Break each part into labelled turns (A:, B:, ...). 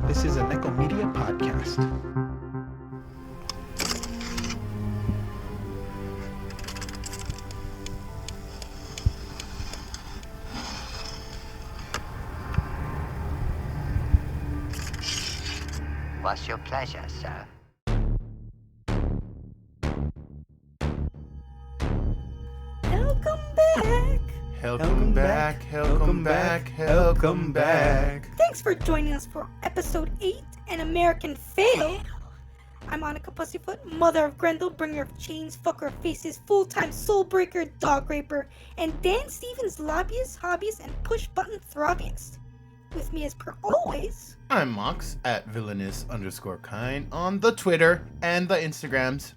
A: This is a Nekko Media podcast.
B: What's your pleasure, sir?
C: Welcome back!
D: Welcome back.
C: Thanks for joining us for episode 8, An American Fail. I'm Annika Pussyfoot, mother of Grendel, bringer of chains, fucker of faces, full-time soul breaker, dog raper, and Dan Stevens' lobbyist, hobbyist, and push-button throbbyist. With me as per always,
D: I'm Mox at villainous_kind on the Twitter and the Instagrams.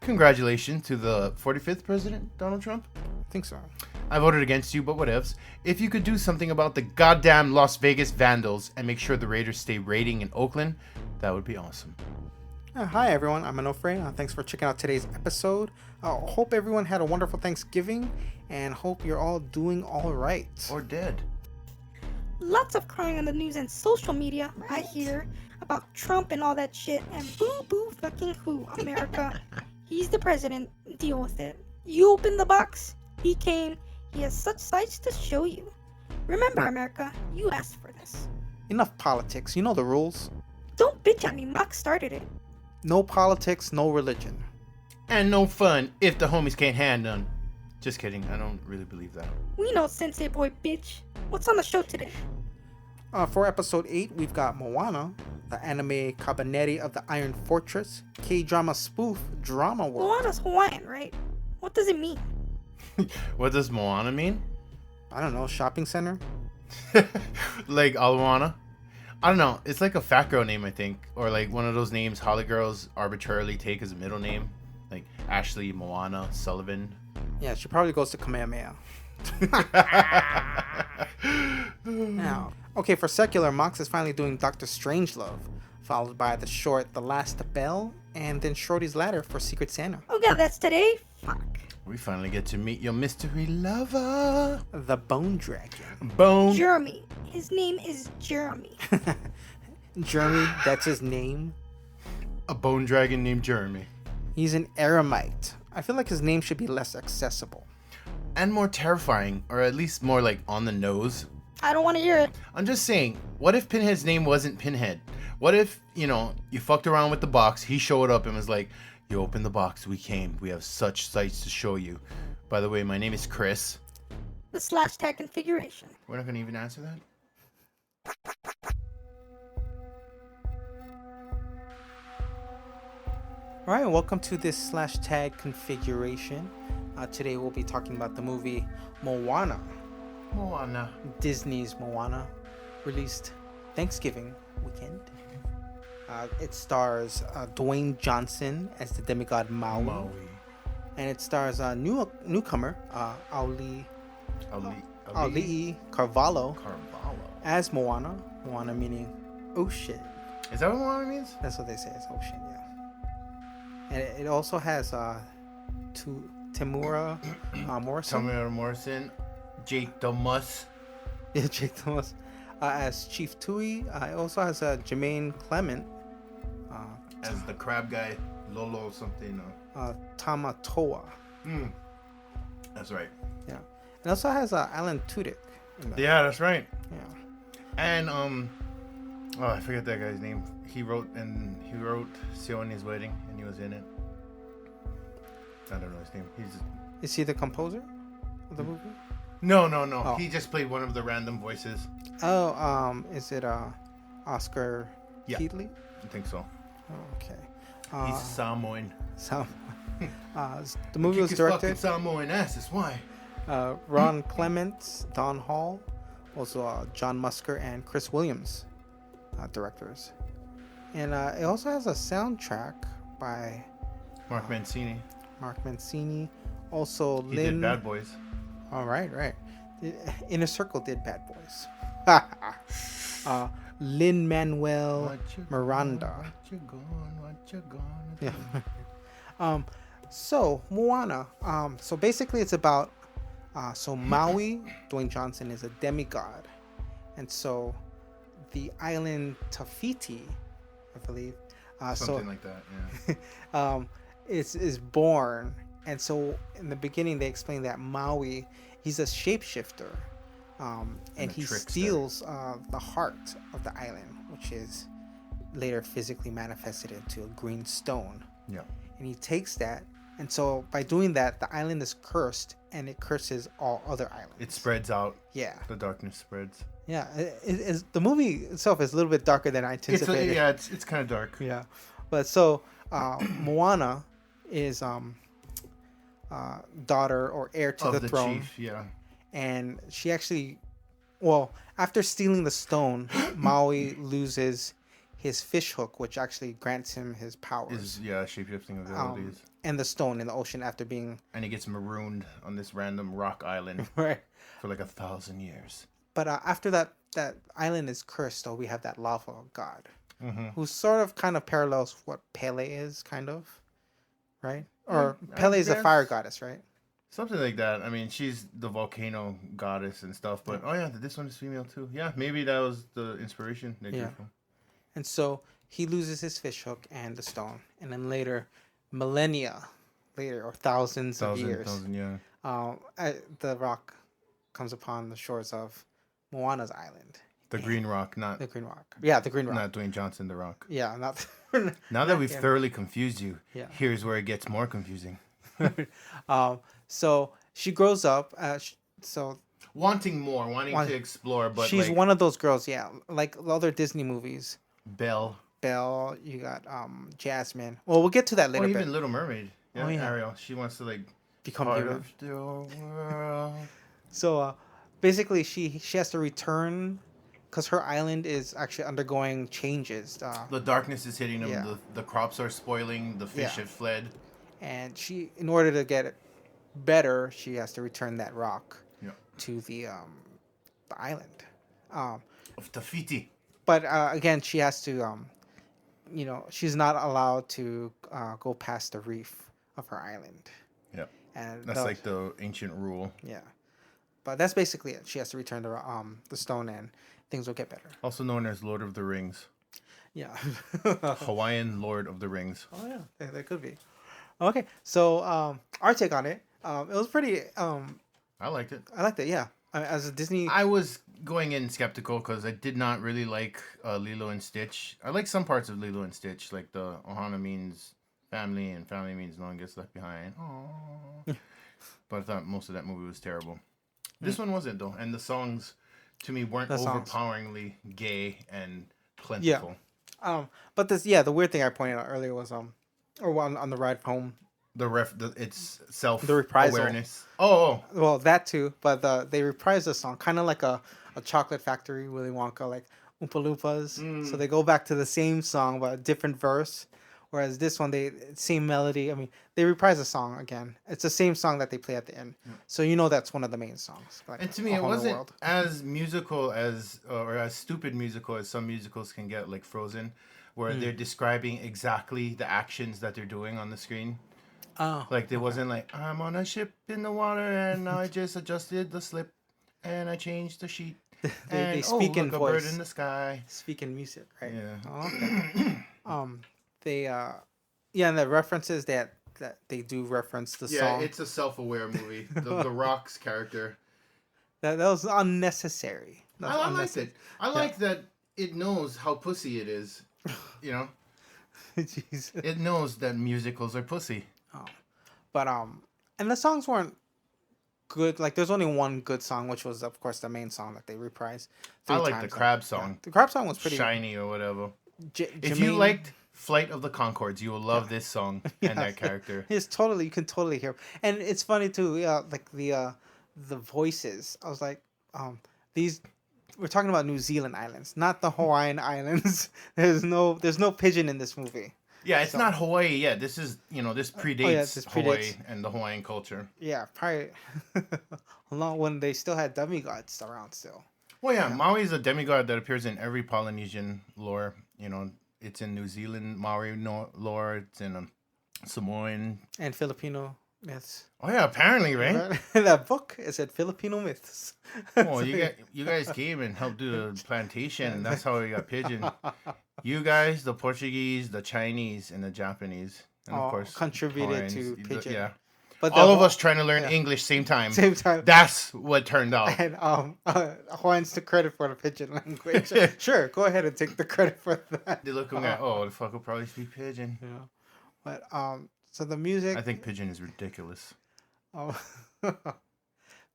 D: Congratulations to the 45th president, Donald Trump.
A: I think so.
D: I voted against you, but whatevs. If you could do something about the goddamn Las Vegas Vandals and make sure the Raiders stay raiding in Oakland, that would be awesome.
A: Hi everyone, I'm Anofre. Thanks for checking out today's episode. Hope everyone had a wonderful Thanksgiving and hope you're all doing all right.
D: Or dead.
C: lots of crying on the news and social media, I hear, about Trump and all that shit, and boo fucking who, America. He's the president, deal with it. You opened the box, he came, he has such sights to show you. Remember, America, you asked for this.
A: Enough politics, you know the rules.
C: Don't bitch at me, Mock started it.
A: No politics, no religion.
D: And no fun if the homies can't hand none. Just kidding, I don't really believe that.
C: We know Sensei Boy, bitch. What's on the show today?
A: For episode 8, we've got Moana, the anime Kabaneri of the Iron Fortress, K-drama spoof Dramaworld.
C: Moana's Hawaiian, right? What does it mean?
D: What does Moana mean?
A: I don't know, shopping center?
D: Like Aluana? I don't know. It's like a fat girl name, I think. Or like one of those names Holly girls arbitrarily take as a middle name. Like Ashley, Moana, Sullivan.
A: Yeah, she probably goes to Kamehameha. Now, okay, for secular, Mox is finally doing Dr. Strangelove, followed by the short The Last Belle, and then Schrody's Ladder for Secret Santa.
C: Oh god, that's today? Fuck.
D: We finally get to meet your mystery lover.
A: The Bone Dragon.
D: Bone.
C: Jeremy. His name is Jeremy.
A: Jeremy, that's his name.
D: A bone dragon named Jeremy.
A: He's an eremite. I feel like his name should be less accessible.
D: And more terrifying, or at least more like on the nose.
C: I don't want to hear it.
D: I'm just saying, what if Pinhead's name wasn't Pinhead? What if, you fucked around with the box, he showed up and was like, you open the box, we came, we have such sights to show you. By the way, my name is Chris.
C: The Slashtag configuration.
D: We're not going to even answer that?
A: Alright, welcome to this /tag configuration. Today we'll be talking about the movie Moana.
D: Moana.
A: Disney's Moana, released Thanksgiving weekend. It stars Dwayne Johnson as the demigod Maui. And it stars newcomer Auli'i Carvalho as Moana. Moana meaning ocean.
D: Is that what Moana means?
A: That's what they say, it's ocean, yeah. And it also has Tamura Morrison.
D: Tamura Morrison. Jake Thomas.
A: Yeah, Jake Thomas. As Chief Tui. It also has Jermaine Clement.
D: As the crab guy. Lolo something.
A: Tamatoa.
D: That's right.
A: Yeah. It also has Alan Tudyk.
D: Yeah, that's right.
A: Yeah.
D: And I forget that guy's name. He wrote Sione's Wedding, and he was in it. I don't know his name.
A: Is he the composer of the movie?
D: No.
A: Oh.
D: He just played one of the random voices.
A: Oh, is it Oscar Keatley?
D: I think so.
A: Oh, okay.
D: He's Samoan.
A: The movie was directed.
D: Samoan ass. That's why.
A: Ron Clements, Don Hall, also John Musker and Chris Williams, directors. And it also has a soundtrack by
D: Mark Mancini.
A: Also,
D: He did Bad Boys.
A: All right. Inner Circle did Bad Boys. Lin-Manuel Miranda.
D: What you gonna do?
A: Yeah. So Moana. So basically, it's about. So Maui, Dwayne Johnson, is a demigod, and so the island Tafiti, I believe.
D: Something like that. Yeah.
A: Is born, and so in the beginning they explain that Maui, he's a shapeshifter, and
D: a
A: he
D: trickster.
A: steals the heart of the island, which is later physically manifested into a green stone.
D: Yeah.
A: And he takes that, and so by doing that, the island is cursed, and it curses all other islands.
D: It spreads out.
A: Yeah.
D: The darkness spreads.
A: Yeah. The movie itself is a little bit darker than I anticipated.
D: It's kind of dark.
A: Yeah. But so Moana is daughter or heir to
D: Of
A: the throne.
D: chief, yeah.
A: And she actually, well, after stealing the stone, Maui loses his fish hook, which actually grants him his powers.
D: Shapeshifting abilities.
A: And the stone in the ocean after being...
D: And he gets marooned on this random rock island
A: Right.
D: for like 1,000 years.
A: But after that island is cursed, though, we have that lava god,
D: Mm-hmm.
A: who sort of kind of parallels what Pele is, kind of, right? Or Pele is a
D: guess.
A: fire goddess, right?
D: Something like that. I mean, she's the volcano goddess and stuff, but this one is female too. Yeah, maybe that was the inspiration they drew from.
A: And so he loses his fish hook and the stone, and then later, millennia later, or thousands of years, the rock comes upon the shores of Moana's island.
D: The Green Rock, not
A: the Green Rock. Yeah, the Green Rock.
D: Not Dwayne Johnson, The Rock.
A: Yeah, not.
D: Now that we've thoroughly confused you,
A: Yeah.
D: here's where it gets more confusing.
A: So she grows up.
D: Wanting to explore, but
A: she's
D: like,
A: one of those girls. Yeah, like the other Disney movies.
D: Belle.
A: You got Jasmine. Well, we'll get to that later.
D: Or even Little Mermaid. Yeah,
A: Oh, yeah.
D: Ariel. She wants to like
A: become
D: part
A: human.
D: of the world.
A: So basically, she has to return because her island is actually undergoing changes.
D: The darkness is hitting them.
A: Yeah.
D: The crops are spoiling. The fish have fled.
A: And she, in order to get it better, she has to return that rock to the island.
D: Of Tafiti.
A: But again, she has to, she's not allowed to go past the reef of her island.
D: Yeah.
A: And
D: that's like the ancient rule.
A: Yeah. But that's basically it. She has to return the stone, and things will get better.
D: Also known as Lord of the Rings.
A: Yeah.
D: Hawaiian Lord of the Rings.
A: Oh yeah, that could be. Okay, so our take on it. It was pretty.
D: I liked it.
A: I liked it. Yeah, as a Disney.
D: I was going in skeptical because I did not really like Lilo and Stitch. I like some parts of Lilo and Stitch, like the Ohana means family and family means no one gets left behind. Aww. But I thought most of that movie was terrible. This one wasn't though, and the songs to me weren't overpoweringly gay and plentiful.
A: Yeah. But the weird thing I pointed out earlier was on the ride home.
D: It's self
A: reprisal.
D: Awareness. Oh.
A: Well, that too, but they reprise the song, kind of like a Chocolate Factory, Willy Wonka, like Oompa Loompas. So they go back to the same song but a different verse. Whereas this one, same melody. I mean, they reprise the song again. It's the same song that they play at the end. So that's one of the main songs. Like,
D: and to me, it wasn't as musical or as stupid musical as some musicals can get, like Frozen, where they're describing exactly the actions that they're doing on the screen.
A: Oh.
D: Like, it wasn't like, I'm on a ship in the water and I just adjusted the slip and I changed the sheet.
A: They speak in voice.
D: A bird in the sky.
A: Speak in music, right?
D: Yeah.
A: Oh, okay. And the references that they do reference the song.
D: Yeah, it's a self-aware movie. The Rock's character.
A: That was unnecessary.
D: I liked it. I like that it knows how pussy it is. You know?
A: Jeez.
D: It knows that musicals are pussy.
A: Oh. But and the songs weren't good. Like, there's only one good song, which was, of course, the main song that they reprised.
D: I like the crab song.
A: Yeah. The crab song was pretty
D: shiny or whatever. If
A: Jermaine...
D: you liked Flight of the Conchords, you will love this song and that character.
A: You can totally hear. And it's funny too, like the voices. I was like, we're talking about New Zealand islands, not the Hawaiian islands. There's no pigeon in this movie.
D: Yeah, it's not Hawaii yet. This is, this predates Hawaii and the Hawaiian culture.
A: Yeah, probably along when they still had demigods around still.
D: Well, yeah, Maui is a demigod that appears in every Polynesian lore. It's in New Zealand Maori lore. It's in Samoan
A: and Filipino Yes.
D: Oh yeah, apparently, right?
A: That book, it said Filipino myths.
D: Oh, you guys came and helped do the plantation, and that's how we got pigeon. You guys, the Portuguese, the Chinese, and the Japanese, and of
A: All
D: course
A: contributed
D: Hawaiians.
A: to pigeon.
D: Yeah,
A: But
D: all of us trying to learn
A: yeah.
D: English same time.
A: Same time.
D: That's what turned out.
A: And Hawaiians took credit for the pigeon language. Sure, go ahead and take the credit for that.
D: They look at oh, the fuck will probably speak pigeon.
A: Yeah. But so the music.
D: I think pigeon is ridiculous.
A: Oh,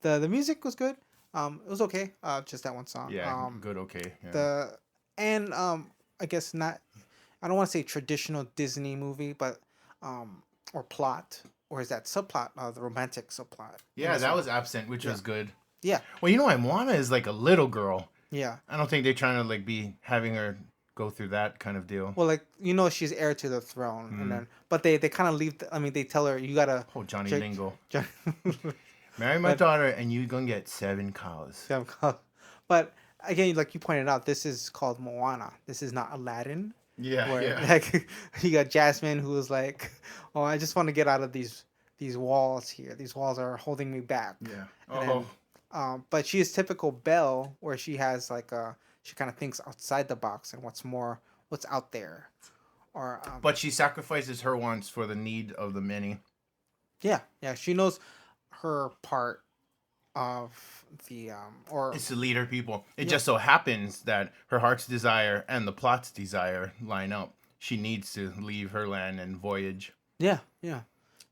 A: the music was good. It was okay. Just that one song.
D: Yeah, good. Okay. Yeah.
A: I guess not. I don't want to say traditional Disney movie, but or plot, or is that subplot? The romantic subplot.
D: Yeah, that was absent, which
A: Yeah.
D: was good.
A: Yeah.
D: Well, you know why Moana is like a little girl.
A: Yeah.
D: I don't think they're trying to like be having her go through that kind of deal.
A: Well, like she's heir to the throne, and then but they kind of leave. They tell her you gotta.
D: Oh, Johnny
A: Jake-
D: Lingo.
A: John-
D: Marry my daughter, and you're gonna get 7 cows.
A: But again, like you pointed out, this is called Moana. This is not Aladdin.
D: Yeah,
A: Where,
D: yeah.
A: like you got Jasmine, who was like, "Oh, I just want to get out of these walls here. These walls are holding me back."
D: Yeah.
A: And then, but she is typical Belle, where she has like she kind of thinks outside the box and what's out there, or
D: But she sacrifices her wants for the need of the many.
A: yeah, she knows her part of the or
D: It's to lead her people. It just so happens that her heart's desire and the plot's desire line up. She needs to leave her land and voyage.
A: yeah,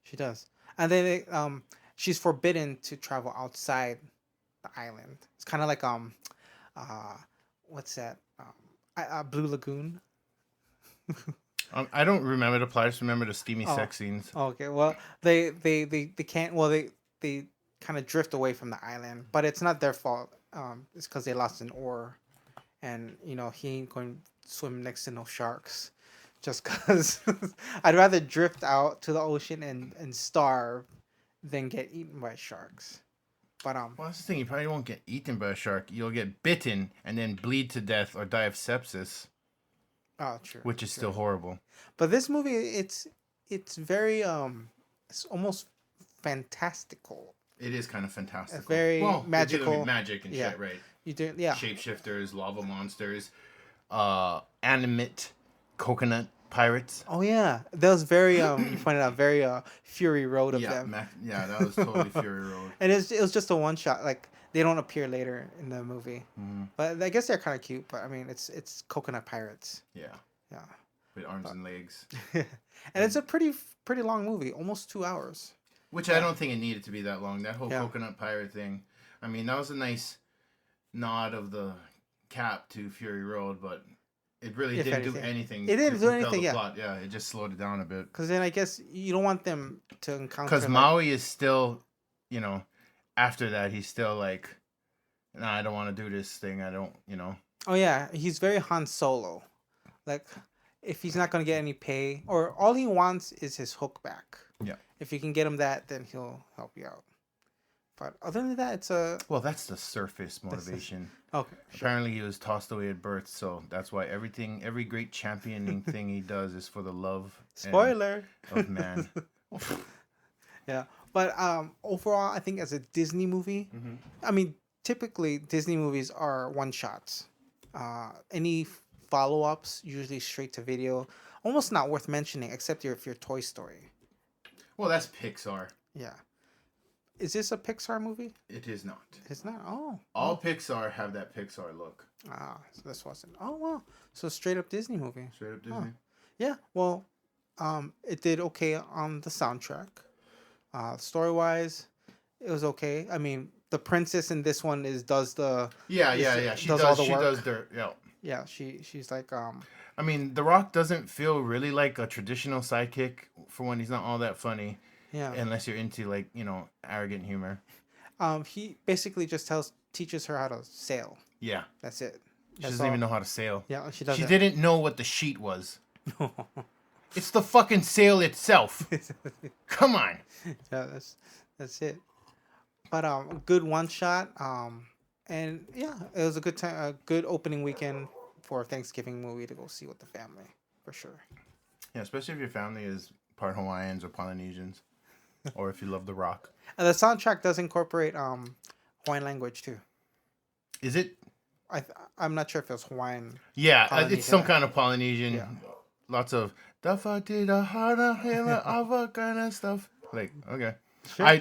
A: she does, and then she's forbidden to travel outside the island. It's kind of like what's that Blue Lagoon.
D: I don't remember the plot. I just remember the steamy sex scenes.
A: Okay, well, they can't. Well, they kind of drift away from the island, but it's not their fault. It's because they lost an oar, and he ain't going to swim next to no sharks, just because. I'd rather drift out to the ocean and starve than get eaten by sharks. But
D: Well, that's the thing. You probably won't get eaten by a shark. You'll get bitten and then bleed to death or die of sepsis,
A: oh, true.
D: which is still horrible.
A: But this movie, it's very it's almost fantastical.
D: It is kind of fantastic.
A: It's very magical.
D: Magic and
A: Yeah.
D: shit, right?
A: You do, yeah.
D: Shapeshifters, lava monsters, animate coconut pirates.
A: Oh yeah, that was very you pointed out very Fury Road of them.
D: That was totally Fury Road.
A: And it was just a one shot. Like they don't appear later in the movie, but I guess they're kind of cute. But I mean, it's coconut pirates.
D: Yeah,
A: Yeah,
D: with arms and legs.
A: and it's a pretty long movie, almost 2 hours.
D: Which I don't think it needed to be that long. That whole
A: Yeah.
D: coconut pirate thing. I mean, that was a nice nod of the cap to Fury Road, but it really
A: If
D: didn't do
A: anything.
D: anything.
A: It didn't
D: to
A: do
D: propel
A: anything,
D: the
A: yeah.
D: plot. Yeah, it just slowed it down a bit.
A: Because then I guess you don't want them to encounter.
D: Because
A: like,
D: Maui is still, after that, he's still like, nah, I don't want to do this thing. I don't,
A: Oh yeah, he's very Han Solo. Like, if he's not gonna get any pay, or all he wants is his hook back.
D: Yeah.
A: If you can get him that, then he'll help you out. But other than that, it's a
D: Well, that's the surface motivation.
A: okay.
D: Apparently, he was tossed away at birth, so that's why every great championing thing he does is for the love
A: Spoiler.
D: of man.
A: Yeah, but overall, I think as a Disney movie, I mean, typically Disney movies are one shots. Any follow ups usually straight to video, almost not worth mentioning, except if you're Toy Story.
D: Well, that's Pixar.
A: Yeah. Is this a Pixar movie?
D: It is not.
A: It's not. Oh.
D: All Pixar have that Pixar look.
A: So this wasn't. Oh wow. So straight up Disney movie.
D: Straight up Disney.
A: Yeah. Well, it did okay on the soundtrack. Story wise, it was okay. I mean, the princess in this one does the.
D: Yeah. She
A: does
D: does.
A: all the
D: She
A: work.
D: does the. Yeah.
A: Yeah. She's like
D: I mean, The Rock doesn't feel really like a traditional sidekick. For one, he's not all that funny.
A: Yeah.
D: Unless you're into like arrogant humor.
A: He basically just teaches her how to sail.
D: Yeah.
A: That's it.
D: She doesn't even know how to sail.
A: Yeah, she doesn't.
D: She didn't know what the sheet was. It's the fucking sail itself. Come on.
A: Yeah, that's it. But good one shot. And yeah, it was a good time, a good opening weekend for a Thanksgiving movie to go see with the family, for sure.
D: Yeah, especially if your family is part Hawaiians or Polynesians. or if you love The Rock.
A: And the soundtrack does incorporate Hawaiian language too.
D: Is it?
A: I'm not sure if it's Hawaiian.
D: Yeah,
A: Polynesian.
D: it's some kind of Polynesian.
A: Yeah.
D: Lots of dafa di da hara hela ava kind of stuff. Like, okay.
A: Sure.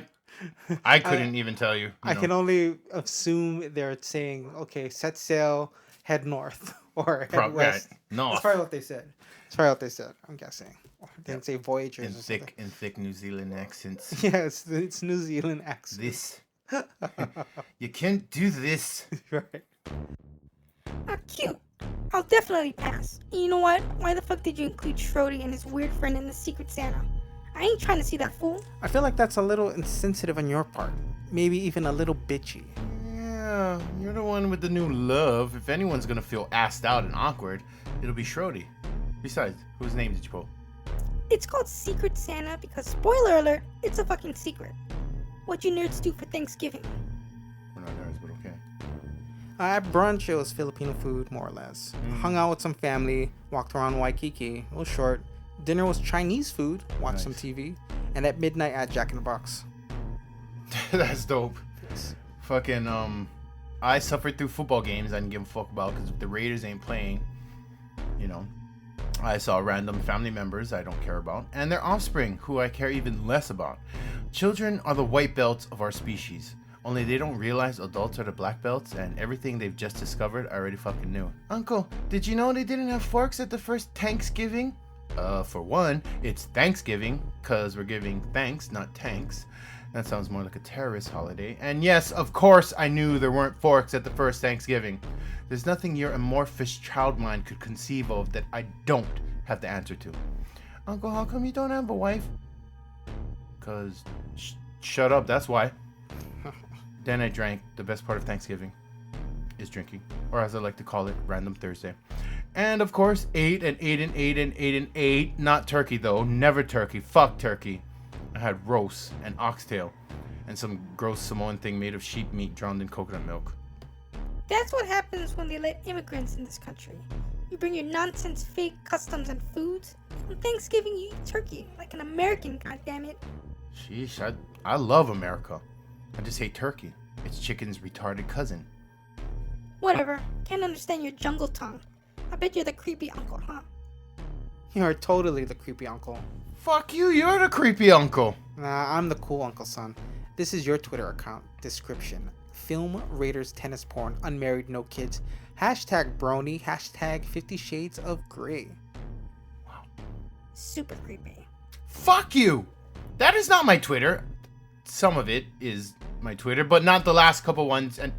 D: I couldn't even tell you.
A: I can only assume they're saying, okay, set sail, head north or head west.
D: No.
A: That's probably what they said. I'm guessing. They didn't say voyagers.
D: In thick New Zealand accents.
A: Yeah, it's New Zealand accent.
D: This. You can't do this.
A: Right.
C: Cute. I'll definitely pass. And you know what? Why the fuck did you include Schrody and his weird friend in the Secret Santa? I ain't trying to see that fool.
A: I feel like that's a little insensitive on your part. Maybe even a little bitchy.
D: Yeah, you're the one with the new love. If anyone's gonna feel assed out and awkward, it'll be Schrody. Besides, whose name did you pull?
C: It's called Secret Santa because, spoiler alert, it's a fucking secret. What you nerds do for Thanksgiving?
D: We're not nerds, but okay.
A: At brunch, it was Filipino food, more or less. Hung out with some family, walked around Waikiki. It was short. Dinner was Chinese food, watched some TV. And at midnight, I had Jack in the Box.
D: That's dope. Fucking, I suffered through football games I didn't give a fuck about because the Raiders ain't playing. You know, I saw random family members I don't care about, and their offspring, who I care even less about. Children are the white belts of our species. Only they don't realize adults are the black belts, and everything they've just discovered I already fucking knew. Uncle, did you know they didn't have forks at the first Thanksgiving? For one, it's Thanksgiving, cause we're giving thanks, not tanks. That sounds more like a terrorist holiday. And yes, of course I knew there weren't forks at the first Thanksgiving. There's nothing your amorphous child mind could conceive of that I don't have the answer to. Uncle, how come you don't have a wife? Cause, shut up, that's why. Then I drank. The best part of Thanksgiving is drinking, or as I like to call it, Random Thursday. And of course, ate. Not turkey though, never turkey. Fuck turkey. I had roast and oxtail and some gross Samoan thing made of sheep meat drowned in coconut milk.
C: That's what happens when they let immigrants in this country. You bring your nonsense fake customs and foods. On Thanksgiving you eat turkey like an American, goddammit.
D: Sheesh, I love America. I just hate turkey. It's chicken's retarded cousin.
C: Whatever. Can't understand your jungle tongue. I bet you're the creepy uncle, huh?
A: You're totally the creepy uncle.
D: Fuck you, you're the creepy uncle.
A: Nah, I'm the cool uncle, son. This is your Twitter account. Description. Film Raiders tennis porn. Unmarried, no kids. Hashtag brony. Hashtag 50 Shades of Grey.
D: Wow.
C: Super creepy.
D: Fuck you! That is not my Twitter. Some of it is my Twitter, but not the last couple ones, and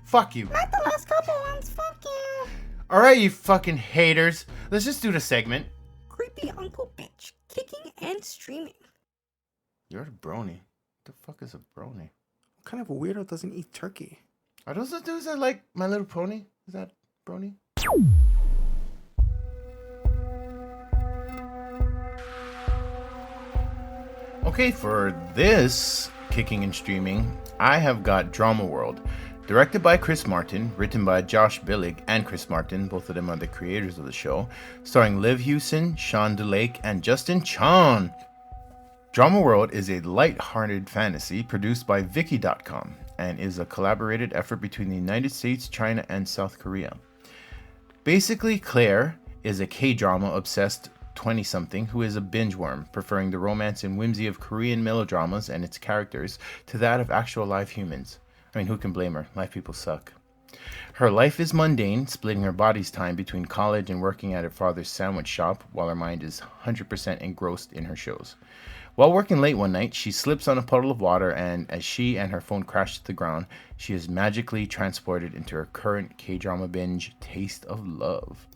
D: fuck you.
C: Not the last couple ones, fuck you.
D: Alright, you fucking haters. Let's just do the segment.
C: Creepy uncle bitch. Kicking and streaming.
D: You're the brony. What the fuck is a brony?
A: What kind of a weirdo doesn't eat turkey?
D: Are those the dudes that like My Little Pony? Is that brony? Okay, for this kicking and streaming, I have got Dramaworld. Directed by Chris Martin, written by Josh Billig and Chris Martin, both of them are the creators of the show, starring Liv Hewson, Sean DeLake, and Justin Chon. Dramaworld is a light-hearted fantasy produced by Viki.com and is a collaborated effort between the United States, China, and South Korea. Basically, Claire is a K-drama obsessed 20-something who is a binge worm, preferring the romance and whimsy of Korean melodramas and its characters to that of actual live humans. I mean, who can blame her? Life people suck. Her life is mundane, splitting her body's time between college and working at her father's sandwich shop, while her mind is 100% engrossed in her shows. While working late one night, she slips on a puddle of water, and as she and her phone crash to the ground, she is magically transported into her current K-drama binge, Taste of Love.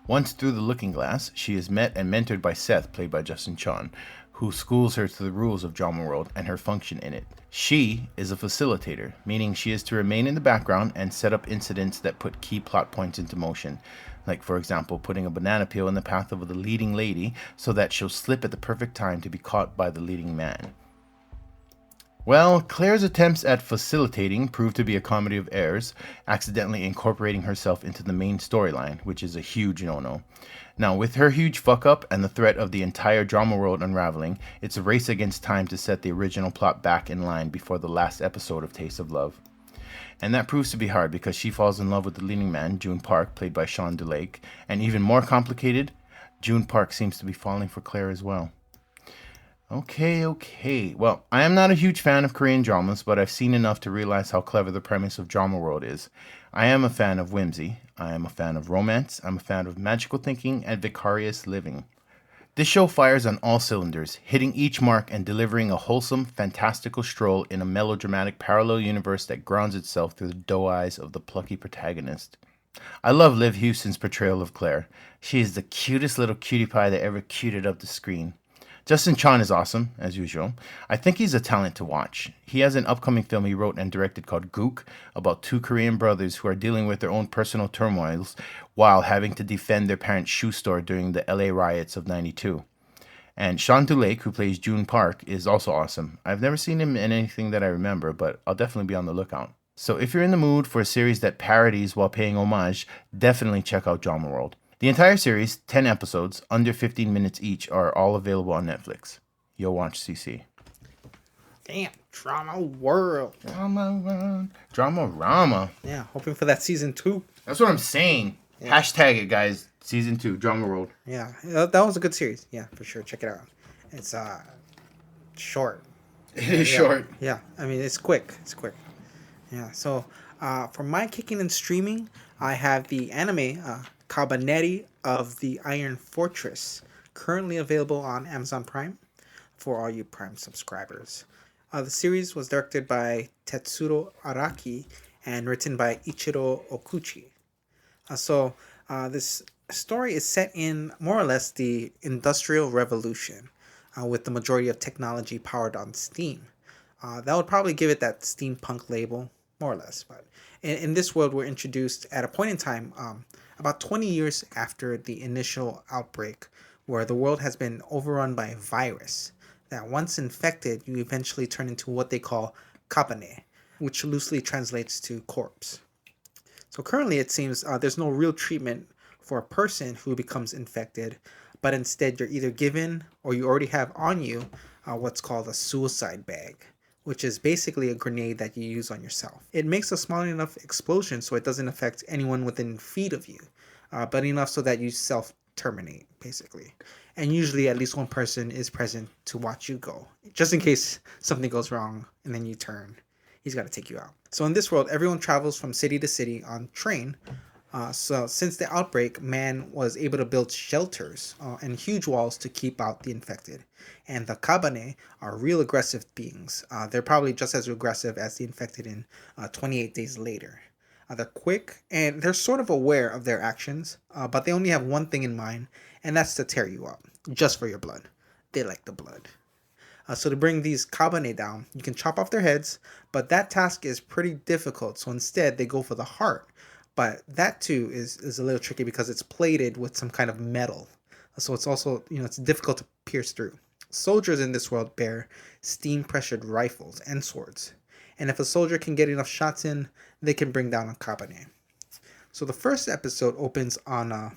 D: Once through the looking glass, she is met and mentored by Seth, played by Justin Chon, who schools her to the rules of Dramaworld and her function in it. She is a facilitator, meaning she is to remain in the background and set up incidents that put key plot points into motion. Like, for example, putting a banana peel in the path of the leading lady so that she'll slip at the perfect time to be caught by the leading man. Well, Claire's attempts at facilitating proved to be a comedy of errors, accidentally incorporating herself into the main storyline, which is a huge no-no. Now, with her huge fuck-up and the threat of the entire drama world unraveling, it's a race against time to set the original plot back in line before the last episode of Taste of Love. And that proves to be hard because she falls in love with the leading man, June Park, played by Sean DeLake, and even more complicated, June Park seems to be falling for Claire as well. Okay. Well, I am not a huge fan of Korean dramas, but I've seen enough to realize how clever the premise of Dramaworld is. I am a fan of whimsy, I am a fan of romance, I'm a fan of magical thinking and vicarious living. This show fires on all cylinders, hitting each mark and delivering a wholesome, fantastical stroll in a melodramatic parallel universe that grounds itself through the doe eyes of the plucky protagonist. I love Liv Houston's portrayal of Claire. She is the cutest little cutie pie that ever cuted up the screen. Justin Chon is awesome, as usual. I think he's a talent to watch. He has an upcoming film he wrote and directed called Gook, about two Korean brothers who are dealing with their own personal turmoils while having to defend their parents' shoe store during the LA riots of '92. And Sean DeLake, who plays June Park, is also awesome. I've never seen him in anything that I remember, but I'll definitely be on the lookout. So if you're in the mood for a series that parodies while paying homage, definitely check out Dramaworld. The entire series, 10 episodes, under 15 minutes each, are all available on Netflix. You'll watch CC.
A: Damn, Dramaworld.
D: Dramarama.
A: Yeah, hoping for that season 2.
D: That's what I'm saying. Yeah. Hashtag it, guys. Season 2, Dramaworld.
A: Yeah, that was a good series. Yeah, for sure. Check it out. It's short.
D: It is short.
A: Yeah, I mean, it's quick. Yeah, so for my kicking and streaming, I have the anime Kabaneri of the Iron Fortress, currently available on Amazon Prime for all you Prime subscribers. The series was directed by Tetsuro Araki and written by Ichiro Okuchi. This story is set in more or less the Industrial Revolution, with the majority of technology powered on steam. That would probably give it that steampunk label, more or less. But in this world, we're introduced at a point in time, about 20 years after the initial outbreak, where the world has been overrun by a virus that once infected, you eventually turn into what they call kabane, which loosely translates to corpse. So currently it seems there's no real treatment for a person who becomes infected, but instead you're either given or you already have on you what's called a suicide bag, which is basically a grenade that you use on yourself. It makes a small enough explosion so it doesn't affect anyone within feet of you, but enough so that you self-terminate, basically. And usually at least one person is present to watch you go, just in case something goes wrong and then you turn. He's got to take you out. So in this world, everyone travels from city to city on train. So since the outbreak, man was able to build shelters and huge walls to keep out the infected. And the Kabane are real aggressive beings. They're probably just as aggressive as the infected in 28 days later. They're quick and they're sort of aware of their actions, but they only have one thing in mind, and that's to tear you up, just for your blood. They like the blood. So to bring these Kabane down, you can chop off their heads, but that task is pretty difficult. So instead, they go for the heart. But that too is a little tricky because it's plated with some kind of metal. So it's also, it's difficult to pierce through. Soldiers in this world bear steam-pressured rifles and swords. And if a soldier can get enough shots in, they can bring down a Kabane. So the first episode opens on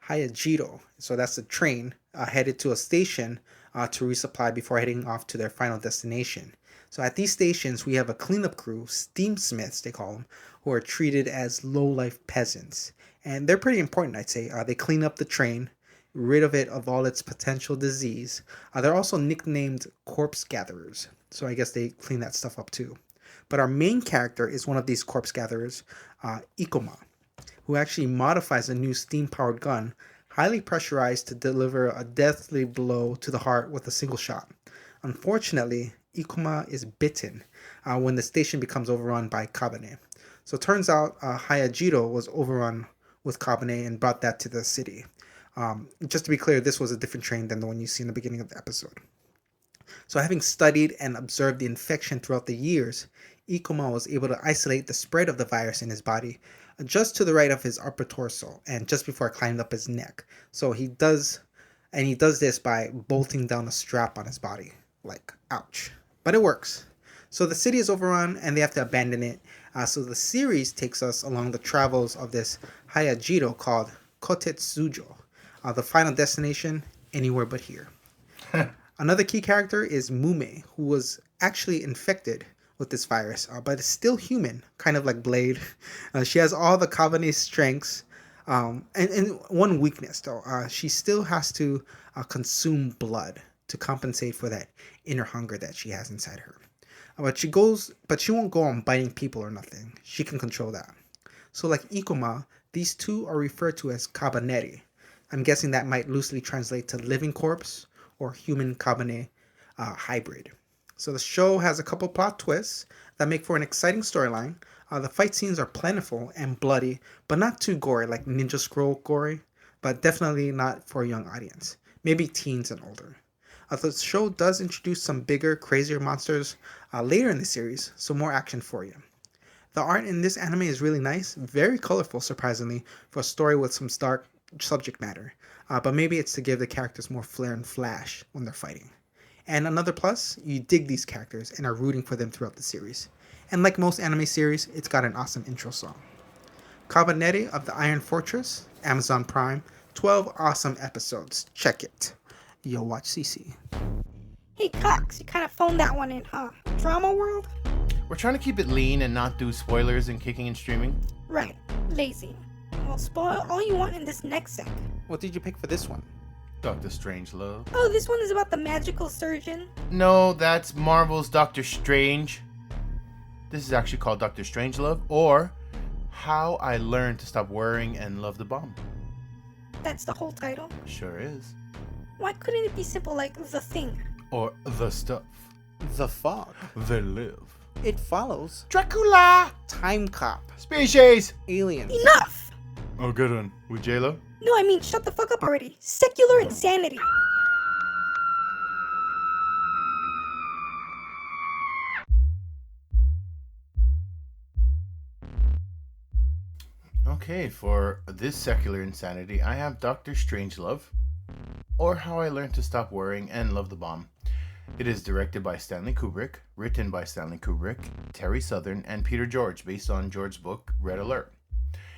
A: Hayajiro. So that's a train headed to a station to resupply before heading off to their final destination. So at these stations, we have a cleanup crew, steamsmiths they call them, who are treated as low-life peasants. And they're pretty important, I'd say. They clean up the train, rid of it of all its potential disease. They're also nicknamed corpse gatherers. So I guess they clean that stuff up too. But our main character is one of these corpse gatherers, Ikoma, who actually modifies a new steam-powered gun, highly pressurized to deliver a deathly blow to the heart with a single shot. Unfortunately, Ikoma is bitten when the station becomes overrun by Kabane. So it turns out Hayajiro was overrun with Kabane and brought that to the city. Just to be clear, this was a different train than the one you see in the beginning of the episode. So having studied and observed the infection throughout the years, Ikoma was able to isolate the spread of the virus in his body just to the right of his upper torso and just before it climbed up his neck. So he does this by bolting down a strap on his body. Like, ouch. But it works. So the city is overrun and they have to abandon it. So the series takes us along the travels of this Hayajiro called Kotetsujo. The final destination, anywhere but here. Another key character is Mume, who was actually infected with this virus, but is still human, kind of like Blade. She has all the Kabaneri strengths, and one weakness though. She still has to consume blood to compensate for that inner hunger that she has inside her. But she won't go on biting people or nothing. She can control that. So like Ikuma, these two are referred to as Kabaneri. I'm guessing that might loosely translate to living corpse or human Kabane hybrid. So the show has a couple plot twists that make for an exciting storyline. The fight scenes are plentiful and bloody, but not too gory like Ninja Scroll gory, but definitely not for a young audience. Maybe teens and older. The show does introduce some bigger, crazier monsters later in the series, so more action for you. The art in this anime is really nice, very colorful surprisingly, for a story with some stark subject matter. But maybe it's to give the characters more flair and flash when they're fighting. And another plus, you dig these characters and are rooting for them throughout the series. And like most anime series, it's got an awesome intro song. Kabaneri of the Iron Fortress, Amazon Prime, 12 awesome episodes. Check it. Yo, watch CC.
C: Hey Cox, you kind of phoned that one in, huh? Dramaworld?
D: We're trying to keep it lean and not do spoilers and kicking and streaming.
C: Right. Lazy. Well, spoil all you want in this next sec.
A: What did you pick for this one?
D: Doctor Strangelove.
C: Oh, this one is about the magical surgeon?
D: No, that's Marvel's Doctor Strange. This is actually called Doctor Strangelove, or How I Learned to Stop Worrying and Love the Bomb.
C: That's the whole title?
D: Sure is.
C: Why couldn't it be simple like The Thing?
D: Or The Stuff.
A: The Fog.
D: They Live.
A: It Follows.
D: Dracula!
A: Time Cop.
D: Species!
A: Aliens.
C: Enough!
D: Oh, good one. With J-Lo?
C: No, I mean, shut the fuck up already. Secular insanity.
D: Okay, for this secular insanity, I have Doctor Strangelove, or How I Learned to Stop Worrying and Love the Bomb. It is directed by Stanley Kubrick, written by Stanley Kubrick, Terry Southern, and Peter George, based on George's book, Red Alert.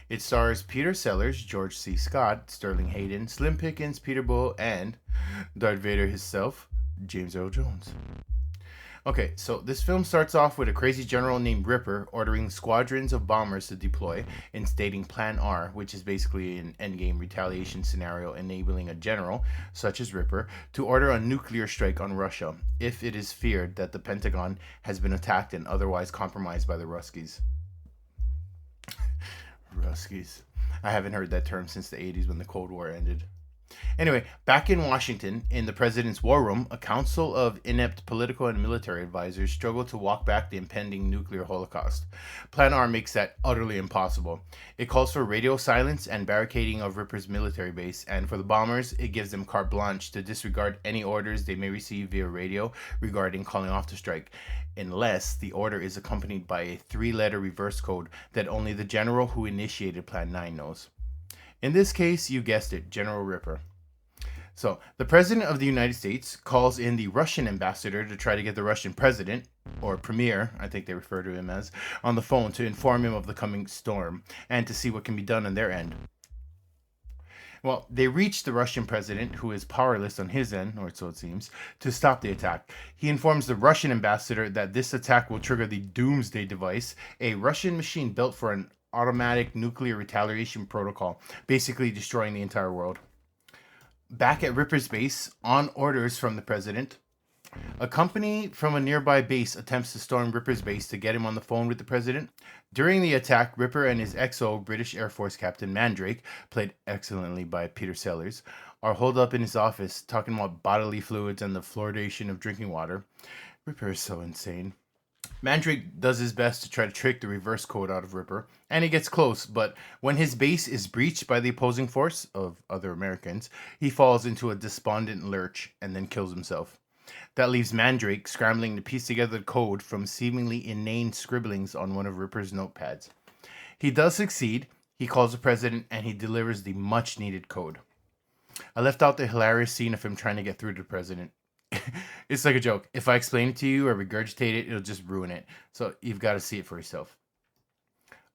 D: It stars Peter Sellers, George C. Scott, Sterling Hayden, Slim Pickens, Peter Bull, and Darth Vader himself, James Earl Jones. Okay, so this film starts off with a crazy general named Ripper ordering squadrons of bombers to deploy, instating Plan R, which is basically an endgame retaliation scenario enabling a general, such as Ripper, to order a nuclear strike on Russia if it is feared that the Pentagon has been attacked and otherwise compromised by the Ruskies. Ruskies. I haven't heard that term since the 80s when the Cold War ended. Anyway, back in Washington, in the president's war room, a council of inept political and military advisors struggle to walk back the impending nuclear holocaust. Plan R makes that utterly impossible. It calls for radio silence and barricading of Ripper's military base, and for the bombers, it gives them carte blanche to disregard any orders they may receive via radio regarding calling off the strike, unless the order is accompanied by a 3-letter reverse code that only the general who initiated Plan 9 knows. In this case, you guessed it, General Ripper. So, the President of the United States calls in the Russian ambassador to try to get the Russian president, or premier, I think they refer to him as, on the phone to inform him of the coming storm and to see what can be done on their end. Well, they reach the Russian president, who is powerless on his end, or so it seems, to stop the attack. He informs the Russian ambassador that this attack will trigger the Doomsday device, a Russian machine built for an automatic nuclear retaliation protocol, basically destroying the entire world. Back at Ripper's base, on orders from the president, a company from a nearby base attempts to storm Ripper's base to get him on the phone with the president. During the attack, Ripper and his XO British Air Force Captain Mandrake, played excellently by Peter Sellers, are holed up in his office talking about bodily fluids and the fluoridation of drinking water. Ripper is so insane. Mandrake does his best to try to trick the reverse code out of Ripper, and he gets close, but when his base is breached by the opposing force of other Americans, he falls into a despondent lurch and then kills himself. That leaves Mandrake scrambling to piece together the code from seemingly inane scribblings on one of Ripper's notepads. He does succeed, he calls the president, and he delivers the much-needed code. I left out the hilarious scene of him trying to get through to the president. It's like a joke. If I explain it to you or regurgitate it, it'll just ruin it. So you've got to see it for yourself.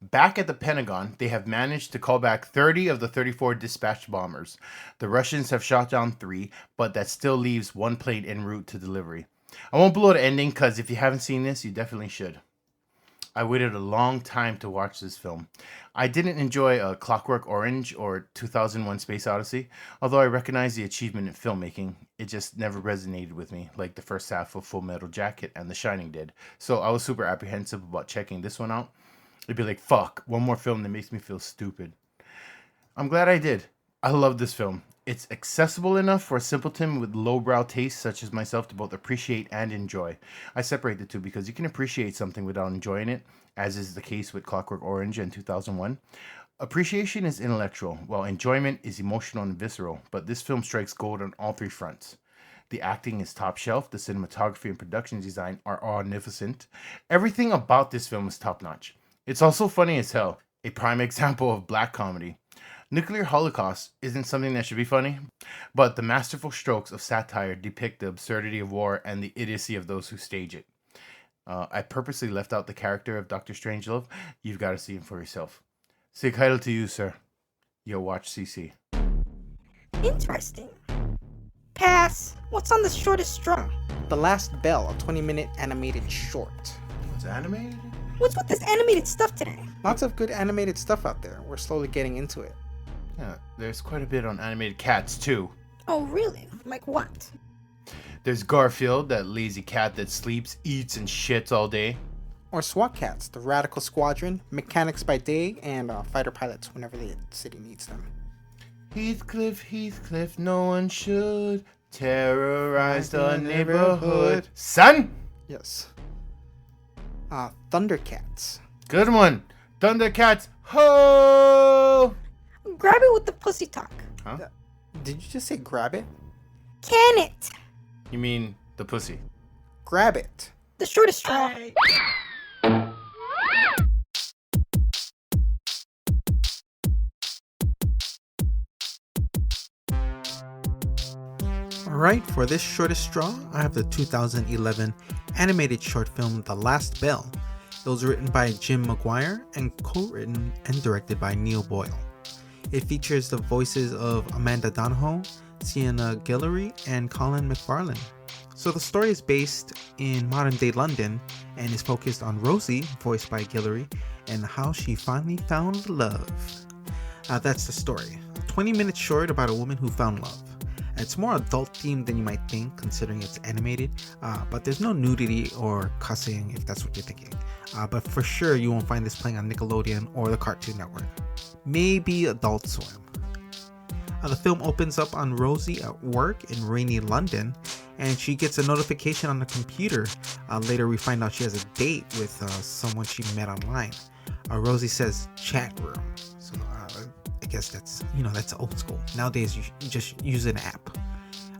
D: Back at the Pentagon, they have managed to call back 30 of the 34 dispatched bombers. The Russians have shot down 3, but that still leaves 1 plane en route to delivery. I won't blow the ending because if you haven't seen this, you definitely should. I waited a long time to watch this film. I didn't enjoy Clockwork Orange or 2001 Space Odyssey, although I recognize the achievement in filmmaking. It just never resonated with me like the first half of Full Metal Jacket and The Shining did. So I was super apprehensive about checking this one out. It'd be like, fuck, one more film that makes me feel stupid. I'm glad I did. I love this film. It's accessible enough for a simpleton with lowbrow tastes such as myself to both appreciate and enjoy. I separate the two because you can appreciate something without enjoying it, as is the case with Clockwork Orange and 2001. Appreciation is intellectual, while enjoyment is emotional and visceral, but this film strikes gold on all 3 fronts. The acting is top shelf, the cinematography and production design are magnificent. Everything about this film is top notch. It's also funny as hell, a prime example of black comedy. Nuclear holocaust isn't something that should be funny, but the masterful strokes of satire depict the absurdity of war and the idiocy of those who stage it. I purposely left out the character of Dr. Strangelove. You've got to see him for yourself. Sig heil to you, sir. Yo, watch CC.
C: Interesting. Pass. What's on the shortest straw?
A: The Last Belle, a 20-minute animated short.
D: It's animated?
C: What's with this animated stuff today?
A: Lots of good animated stuff out there. We're slowly getting into it.
D: Yeah, there's quite a bit on animated cats, too.
C: Oh, really? Like what?
D: There's Garfield, that lazy cat that sleeps, eats, and shits all day.
A: Or SWAT Cats, the Radical Squadron, mechanics by day, and fighter pilots whenever the city needs them.
D: Heathcliff, Heathcliff, no one should terrorize the neighborhood. Son!
A: Yes. Thundercats.
D: Good one. Thundercats, ho!
C: Grab it with the pussy talk.
D: Huh?
A: Did you just say grab it?
C: Can it?
D: You mean the pussy?
A: Grab it.
C: The shortest straw.
A: Alright, for this shortest straw, I have the 2011 animated short film The Last Belle. It was written by Jim McGuire and co-written and directed by Neil Boyle. It features the voices of Amanda Donohoe, Sienna Guillory, and Colin McFarlane. So the story is based in modern day London and is focused on Rosie, voiced by Guillory, and how she finally found love. That's the story. A 20-minute short about a woman who found love. It's more adult themed than you might think considering it's animated, but there's no nudity or cussing if that's what you're thinking. But for sure you won't find this playing on Nickelodeon or the Cartoon Network. Maybe Adult Swim. The film opens up on Rosie at work in rainy London, and she gets a notification on the computer. Later we find out she has a date with someone she met online. Rosie says chat room. So I guess that's old school. Nowadays you just use an app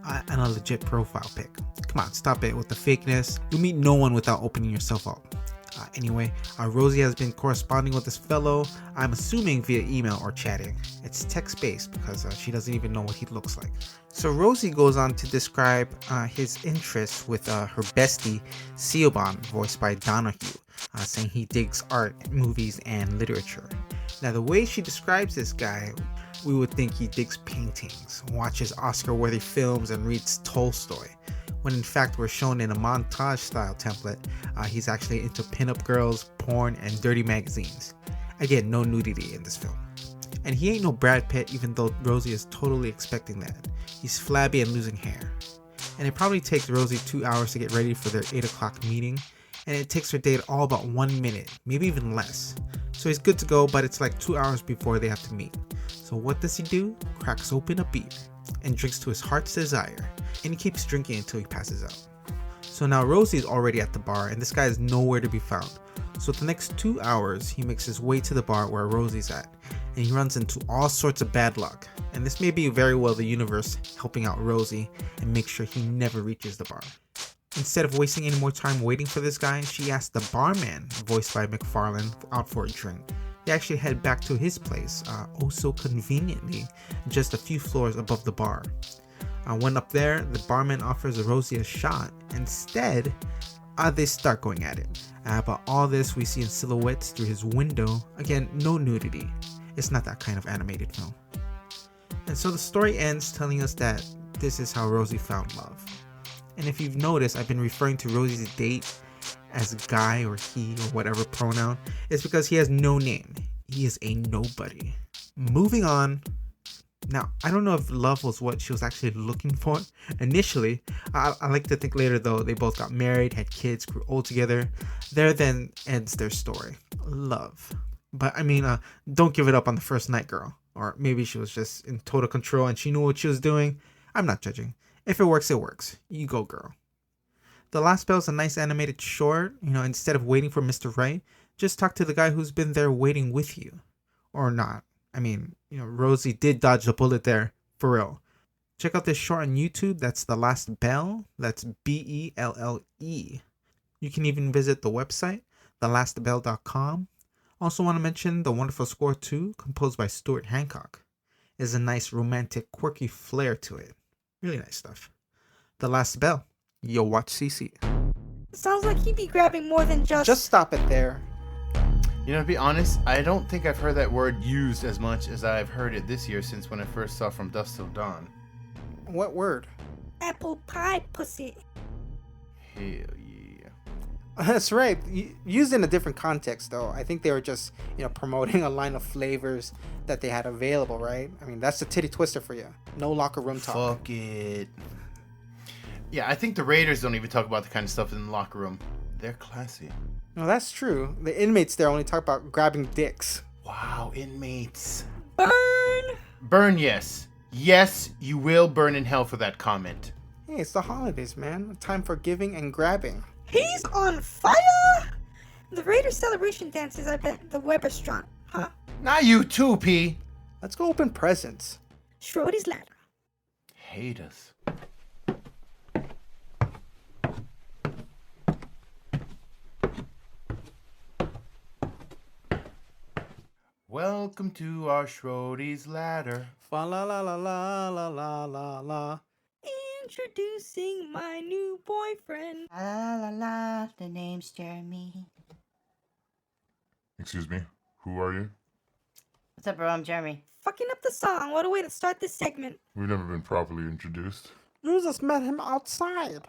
A: and a legit profile pic. Come on, stop it with the fakeness. You'll meet no one without opening yourself up. Anyway, Rosie has been corresponding with this fellow, I'm assuming via email or chatting. It's text-based because she doesn't even know what he looks like. So Rosie goes on to describe his interests with her bestie, Siobhan, voiced by Donahue, saying he digs art, movies, and literature. Now the way she describes this guy, we would think he digs paintings, watches Oscar-worthy films, and reads Tolstoy. When in fact we're shown in a montage style template, he's actually into pinup girls, porn, and dirty magazines. Again, no nudity in this film. And he ain't no Brad Pitt, even though Rosie is totally expecting that. He's flabby and losing hair. And it probably takes Rosie 2 hours to get ready for their 8 o'clock meeting, and it takes her date all about 1 minute, maybe even less. So he's good to go, but it's like 2 hours before they have to meet. So what does he do? Cracks open a beer and drinks to his heart's desire, and he keeps drinking until he passes out. So now Rosie's already at the bar and this guy is nowhere to be found. So the next 2 hours he makes his way to the bar where Rosie's at, and he runs into all sorts of bad luck. And this may be very well the universe helping out Rosie and make sure he never reaches the bar. Instead of wasting any more time waiting for this guy, she asks the barman, voiced by McFarlane, out for a drink. They actually head back to his place, oh so conveniently, just a few floors above the bar.
E: When up there, the barman offers Rosie a shot. Instead, they start going at it. But all this we see in silhouettes through his window. Again, no nudity. It's not that kind of animated film. And so the story ends telling us that this is how Rosie found love. And if you've noticed, I've been referring to Rosie's date as guy or he or whatever pronoun. It's because he has no name. He is a nobody. Moving on. Now, I don't know if love was what she was actually looking for initially. I like to think later, though, they both got married, had kids, grew old together. There then ends their story. Love. But I mean, don't give it up on the first night, girl. Or maybe she was just in total control and she knew what she was doing. I'm not judging. If it works, it works. You go, girl. The Last Belle is a nice animated short. Instead of waiting for Mr. Right, just talk to the guy who's been there waiting with you. Or not. I mean, Rosie did dodge the bullet there, for real. Check out this short on YouTube. That's The Last Belle. That's Belle. You can even visit the website, thelastbelle.com. Also want to mention the wonderful score too, composed by Stuart Hancock. There's a nice romantic, quirky flair to it. Really nice stuff. The Last Belle. Yo, watch CC.
C: Sounds like he'd be grabbing more than just...
A: Just stop it there.
D: To be honest, I don't think I've heard that word used as much as I've heard it this year since when I first saw From Dusk Till Dawn.
A: What word?
C: Apple pie pussy.
D: Hell yeah.
A: That's right. Used in a different context, though. I think they were just, promoting a line of flavors that they had available, right? I mean, that's the titty twister for you. No locker room talk.
D: Fuck it. Yeah, I think the Raiders don't even talk about the kind of stuff in the locker room. They're classy.
A: No, that's true. The inmates there only talk about grabbing dicks.
D: Wow, inmates.
C: Burn!
D: Burn, yes. Yes, you will burn in hell for that comment.
A: Hey, it's the holidays, man. Time for giving and grabbing.
C: He's on fire! The Raiders celebration dances, I bet the web restaurant, huh?
D: Not you too, P.
A: Let's go open presents.
C: Schrody's ladder.
D: Hate us. Welcome to our Schrody's ladder.
A: Fa la la la la la la la la.
C: Introducing my new boyfriend.
B: La la la, the name's Jeremy.
F: Excuse me, who are you?
B: What's up, bro? I'm Jeremy.
C: Fucking up the song. What a way to start this segment.
F: We've never been properly introduced.
A: You just met him outside.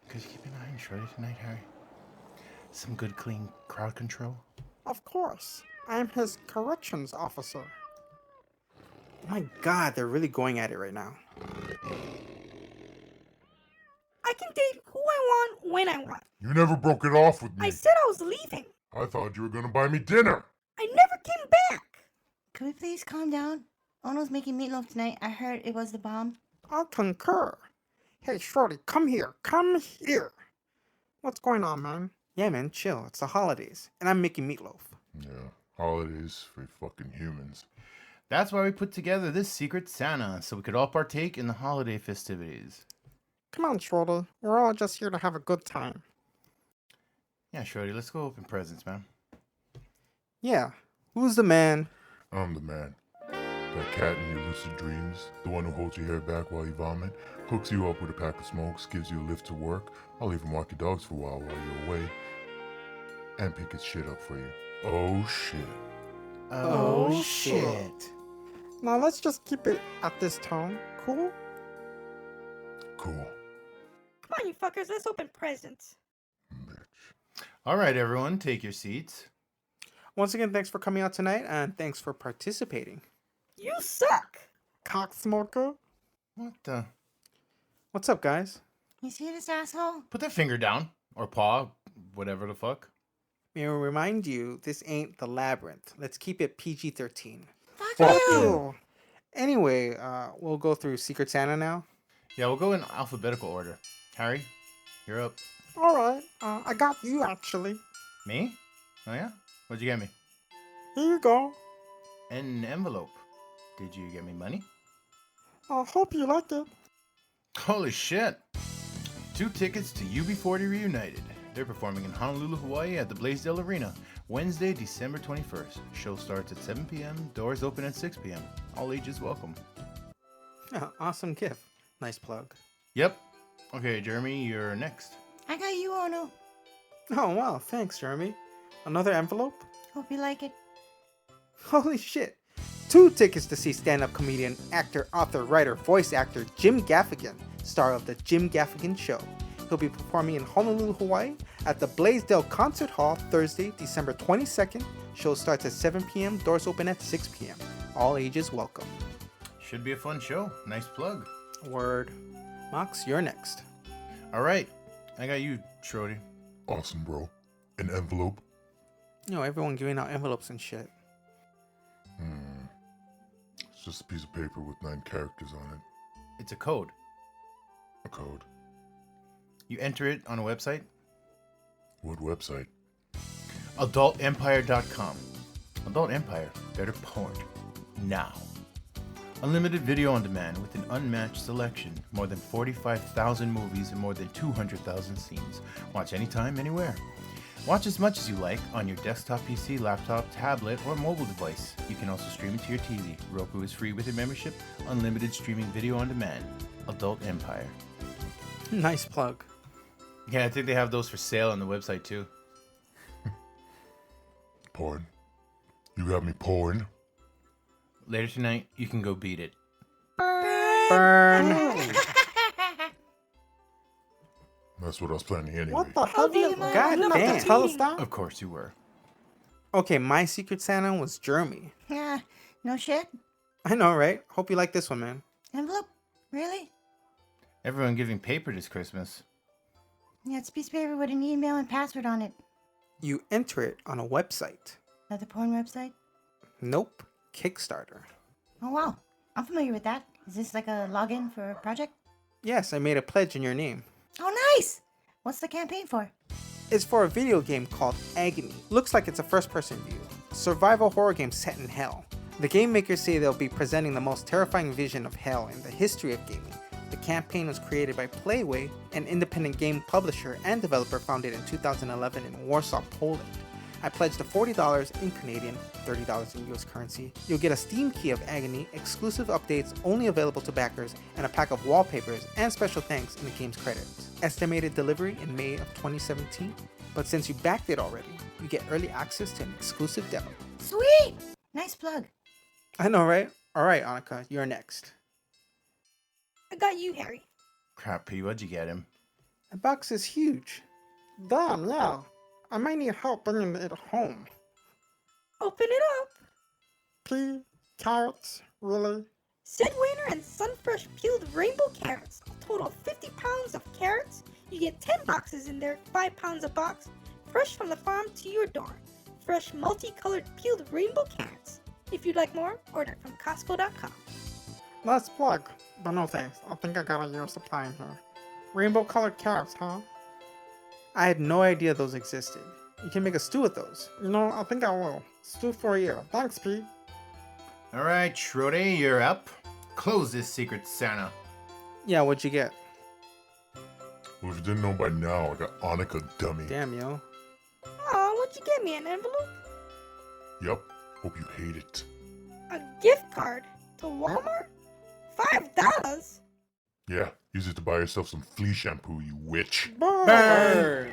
D: Could you keep an eye on Schrody tonight, Harry? Some good, clean crowd control?
A: Of course. I'm his corrections officer. Oh my god, they're really going at it right now.
C: I can date who I want when I want.
F: You never broke it off with me.
C: I said I was leaving.
F: I thought you were gonna buy me dinner.
C: I never came back.
B: Can we please calm down? Ono's making meatloaf tonight. I heard it was the bomb.
A: I concur. Hey, Shorty, come here. Come here. What's going on, man? Yeah, man, chill. It's the holidays. And I'm making meatloaf.
F: Yeah, holidays for fucking humans.
D: That's why we put together this Secret Santa, so we could all partake in the holiday festivities.
A: Come on, Shorty. We're all just here to have a good time.
D: Yeah, Schrody, let's go open presents, man.
A: Yeah. Who's the man?
F: I'm the man. That cat in your lucid dreams, the one who holds your hair back while you vomit, hooks you up with a pack of smokes, gives you a lift to work. I'll even walk your dogs for a while you're away, and pick his shit up for you. Oh shit.
A: Oh, shit. Now let's just keep it at this tone. Cool?
F: Cool.
C: Come on, you fuckers. Let's open presents.
F: Bitch.
D: All right, everyone, take your seats.
A: Once again, thanks for coming out tonight, and thanks for participating.
C: You suck.
A: Cocksmoker?
D: What the?
A: What's up, guys?
B: You see this asshole?
D: Put that finger down. Or paw. Whatever the fuck.
A: May I remind you, this ain't the labyrinth. Let's keep it PG-13.
B: Fuck you.
A: Anyway, we'll go through Secret Santa now.
D: Yeah, we'll go in alphabetical order. Harry, you're up.
A: All right, I got you, actually.
D: Me? Oh, yeah? What'd you get me?
A: Here you go.
D: An envelope. Did you get me money?
A: I hope you like it.
D: Holy shit. 2 tickets to UB40 Reunited. They're performing in Honolulu, Hawaii at the Blaisdell Arena, Wednesday, December 21st. Show starts at 7 p.m., doors open at 6 p.m. All ages welcome.
A: Awesome gift. Nice plug.
D: Yep. Okay, Jeremy, you're next.
B: I got you, Ono.
A: Oh, wow. Thanks, Jeremy. Another envelope?
B: Hope you like it.
A: Holy shit. 2 tickets to see stand-up comedian, actor, author, writer, voice actor Jim Gaffigan, star of The Jim Gaffigan Show. He'll be performing in Honolulu, Hawaii at the Blaisdell Concert Hall Thursday, December 22nd. Show starts at 7 p.m. Doors open at 6 p.m. All ages welcome.
D: Should be a fun show. Nice plug.
A: Word. Mox, you're next.
D: All right. I got you, Schrody.
F: Awesome, bro. An envelope.
A: You know, everyone giving out envelopes and shit.
F: It's just a piece of paper with 9 characters on it.
D: It's a code.
F: A code.
D: You enter it on a website.
F: What website?
D: AdultEmpire.com. Adult Empire. Better porn. Now. Unlimited video on demand with an unmatched selection. More than 45,000 movies and more than 200,000 scenes. Watch anytime, anywhere. Watch as much as you like on your desktop PC, laptop, tablet, or mobile device. You can also stream it to your TV. Roku is free with your membership. Unlimited streaming video on demand. Adult Empire.
A: Nice plug.
D: Yeah, I think they have those for sale on the website too.
F: Porn. You got me porn.
D: Later tonight, you can go beat it.
A: Burn.
F: That's what I was planning anyway.
A: What the hell?
B: do you know?
A: God
C: Look at
A: damn.
C: the
A: Tell us
C: TV.
A: that.
D: Of course you were.
A: Okay, my Secret Santa was Jeremy.
B: Yeah, no shit.
A: I know, right? Hope you like this one, man.
B: Envelope? Really?
D: Everyone giving paper this Christmas.
B: Yeah, it's a piece of paper with an email and password on it.
A: You enter it on a website.
B: Another porn website?
A: Nope. Kickstarter.
B: Oh, wow. I'm familiar with that. Is this like a login for a project?
A: Yes, I made a pledge in your name.
B: Oh, nice! What's the campaign for?
A: It's for a video game called Agony. Looks like it's a first-person view. Survival horror game set in hell. The game makers say they'll be presenting the most terrifying vision of hell in the history of gaming. The campaign was created by Playway, an independent game publisher and developer founded in 2011 in Warsaw, Poland. I pledged the $40 in Canadian, $30 in US currency. You'll get a Steam key of Agony, exclusive updates only available to backers, and a pack of wallpapers and special thanks in the game's credits. Estimated delivery in May of 2017, but since you backed it already, you get early access to an exclusive demo.
B: Sweet! Nice plug.
A: I know, right? Alright, Annika, you're next.
C: I got you, Harry.
D: Crap, P, what'd you get him?
A: The box is huge. Damn, yeah. I might need help bringing it home.
C: Open it up.
A: Pea, carrots, really?
C: Sid Wainer and Sunfresh peeled rainbow carrots. A total of 50 pounds of carrots. You get 10 boxes in there, 5 pounds a box. Fresh from the farm to your door. Fresh multicolored peeled rainbow carrots. If you'd like more, order from Costco.com.
A: Let's plug. But no thanks. I think I got a year supply in here. Rainbow colored carrots, huh? I had no idea those existed. You can make a stew with those. You know, I think I will. Stew for a year. Thanks, Pete.
D: All right, Schrody, you're up. Close this Secret Santa.
A: Yeah, what'd you get?
F: Well, if you didn't know by now, I got Annika dummy.
A: Damn, yo.
C: Aw, what'd you get me? An envelope?
F: Yup. Hope you hate it.
C: A gift card? To Walmart? $5?
F: Yeah, use it to buy yourself some flea shampoo, you witch.
A: Burn!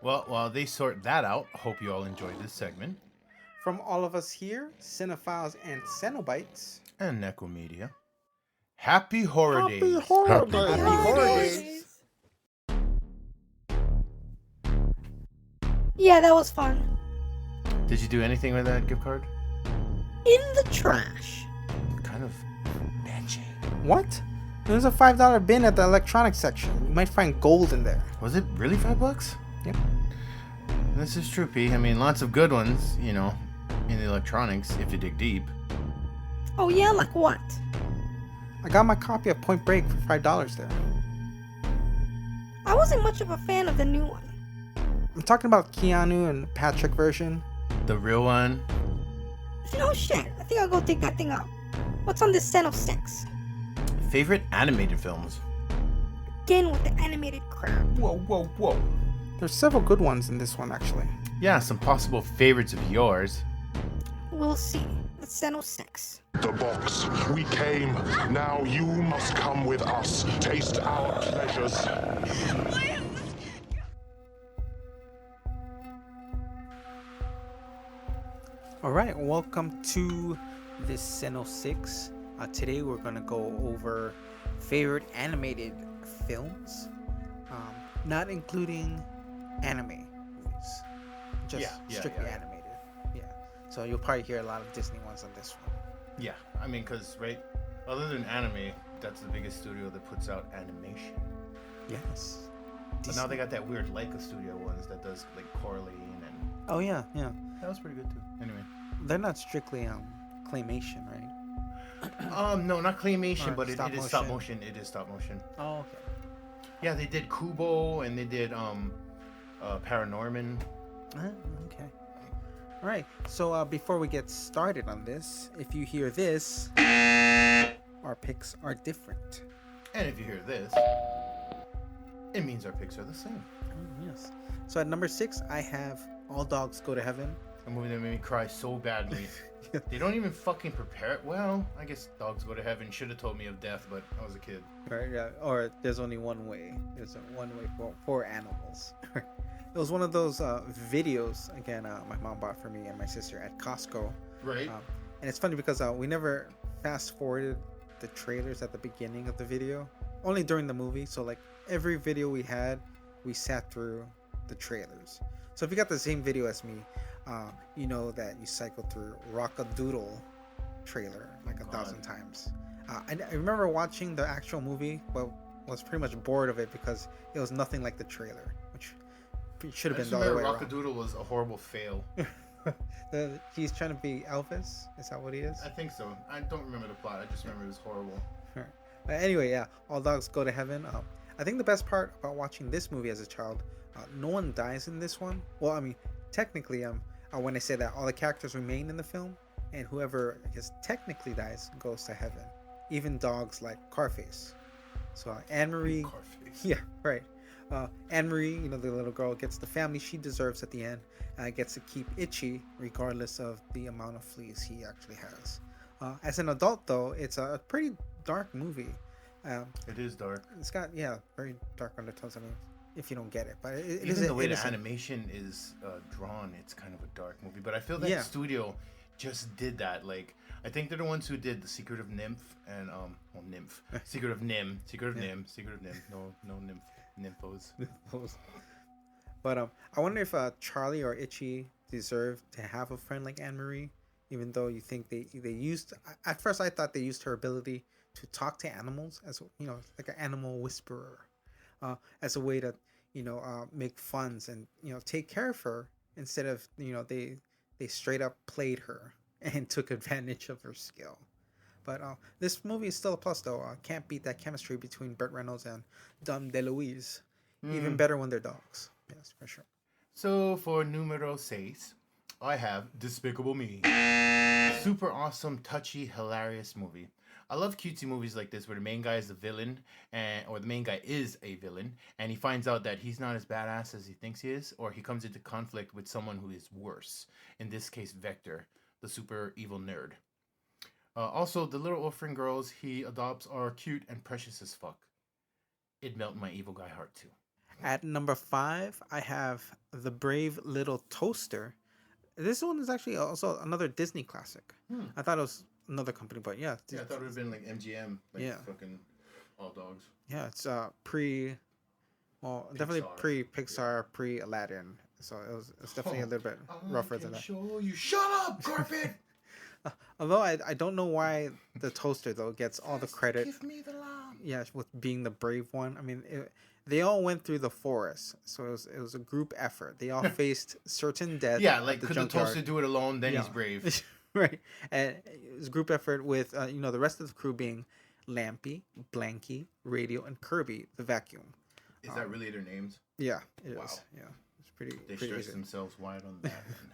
D: Well, while they sort that out, hope you all enjoyed this segment.
A: From all of us here, Cinephiles and Cenobites.
D: And Nekko Media. Happy Horror Days.
F: Happy
A: Happy Horror Days.
C: Yeah, that was fun.
D: Did you do anything with that gift card?
C: In the trash.
D: Kind of edgy.
A: What? There's a $5 bin at the electronics section. You might find gold in there.
D: Was it really $5?
A: Yep.
D: This is true, P. I mean, lots of good ones, you know, in the electronics, if you dig deep.
C: Oh yeah, like what?
A: I got my copy of Point Break for $5 there.
C: I wasn't much of a fan of the new one.
A: I'm talking about Keanu and Patrick version.
D: The real one.
C: No shit, I think I'll go dig that thing up. What's on this set of 6?
D: Favorite animated films?
C: Again with the animated crap.
D: Whoa, whoa, whoa.
A: There's several good ones in this one, actually.
D: Yeah, some possible favorites of yours.
C: we'll see. Let's settle 6.
F: The box. We came. Now you must come with us. Taste our pleasures.
A: All right, welcome to this Seno 6. Today we're going to go over favorite animated films, not including anime movies, just strictly animated. Yeah, so you'll probably hear a lot of Disney ones on this one.
D: Yeah, I mean, because, right, other than anime, that's the biggest studio that puts out animation.
A: Yes.
D: But now they got that weird Leica studio ones that does, like, Coraline and...
A: Oh, yeah.
D: That was pretty good, too. Anyway.
A: They're not strictly claymation, right?
D: No, not claymation,
A: Or
D: but it
A: stop
D: is stop motion. It is stop motion.
A: Oh, okay.
D: Yeah, they did Kubo and they did Paranorman.
A: Okay. All right. So before we get started on this, if you hear this, our picks are different.
D: And if you hear this, it means our picks are the same.
A: Yes. So at number 6, I have All Dogs Go to Heaven.
D: A movie that made me cry so badly. They don't even fucking prepare it. Well, I guess Dogs Go to Heaven should have told me of death, but I was a kid.
A: Right. Yeah. Or there's only one way. There's one way for animals. It was one of those videos. Again, my mom bought for me and my sister at Costco.
D: Right.
A: And it's funny because we never fast forwarded the trailers at the beginning of the video. Only during the movie. So like every video we had, we sat through the trailers. So if you got the same video as me, you know that you cycled through Rock-a-Doodle trailer like 1,000 times. I remember watching the actual movie, but was pretty much bored of it because it was nothing like the trailer, which should have been the other way around.
D: Rock-a-Doodle was a horrible fail.
A: He's trying to be Elvis? Is that what he is?
D: I think so. I don't remember the plot. I just remember it was horrible.
A: But anyway, yeah, All Dogs Go to Heaven. I think the best part about watching this movie as a child, no one dies in this one. Well, I mean, technically, when I say that, all the characters remain in the film, and whoever I guess technically dies goes to heaven. Even dogs like Carface. So Anne-Marie, yeah, right. Anne-Marie, you know, the little girl, gets the family she deserves at the end. Gets to keep Itchy regardless of the amount of fleas he actually has. As an adult, though, it's a pretty dark movie.
D: It is dark.
A: It's got very dark undertones. I mean, if you don't get it, but it
D: Even
A: is
D: the way the
A: innocent.
D: animation is drawn, it's kind of a dark movie. But I feel that studio just did that. Like, I think they're the ones who did The Secret of Nymph and Secret of Nim, no nymphos.
A: But I wonder if Charlie or Itchy deserved to have a friend like Anne-Marie, even though you think they used. At first, I thought they used her ability to talk to animals as like an animal whisperer, as a way to make funds and take care of her instead of they straight up played her and took advantage of her skill. But this movie is still a plus, though. Can't beat that chemistry between Burt Reynolds and Dom DeLuise. Even better when they're dogs. Yes, for sure.
D: So for numero 6, I have Despicable Me. Super awesome, touchy, hilarious movie. I love cutesy movies like this where the main guy is the villain, or the main guy is a villain, and he finds out that he's not as badass as he thinks he is, or he comes into conflict with someone who is worse. In this case, Vector, the super evil nerd. Also, the little orphan girls he adopts are cute and precious as fuck. It melted my evil guy heart too.
A: At number 5, I have The Brave Little Toaster. This one is actually also another Disney classic. I thought it was another company, but yeah.
D: Yeah, I thought it would have been like MGM, fucking All Dogs.
A: Yeah, it's definitely pre-Pixar, pre-Aladdin. So it's definitely a little bit rougher than that.
D: Show you. Shut up, carpet!
A: Although I don't know why the toaster though gets all the credit.
D: Give me the lamb.
A: Yeah, with being the brave one. I mean, they all went through the forest, so it was a group effort. They all faced certain death.
D: Yeah, like
A: at
D: could
A: junkyard.
D: the toaster do it alone? Then he's brave.
A: Right, and it was a group effort with the rest of the crew being Lampy, Blanky, Radio, and Kirby the vacuum.
D: Is that really their names?
A: Yeah, it
D: Wow.
A: is. Yeah, it's pretty.
D: They
A: pretty
D: stressed
A: easy.
D: themselves wide on that one.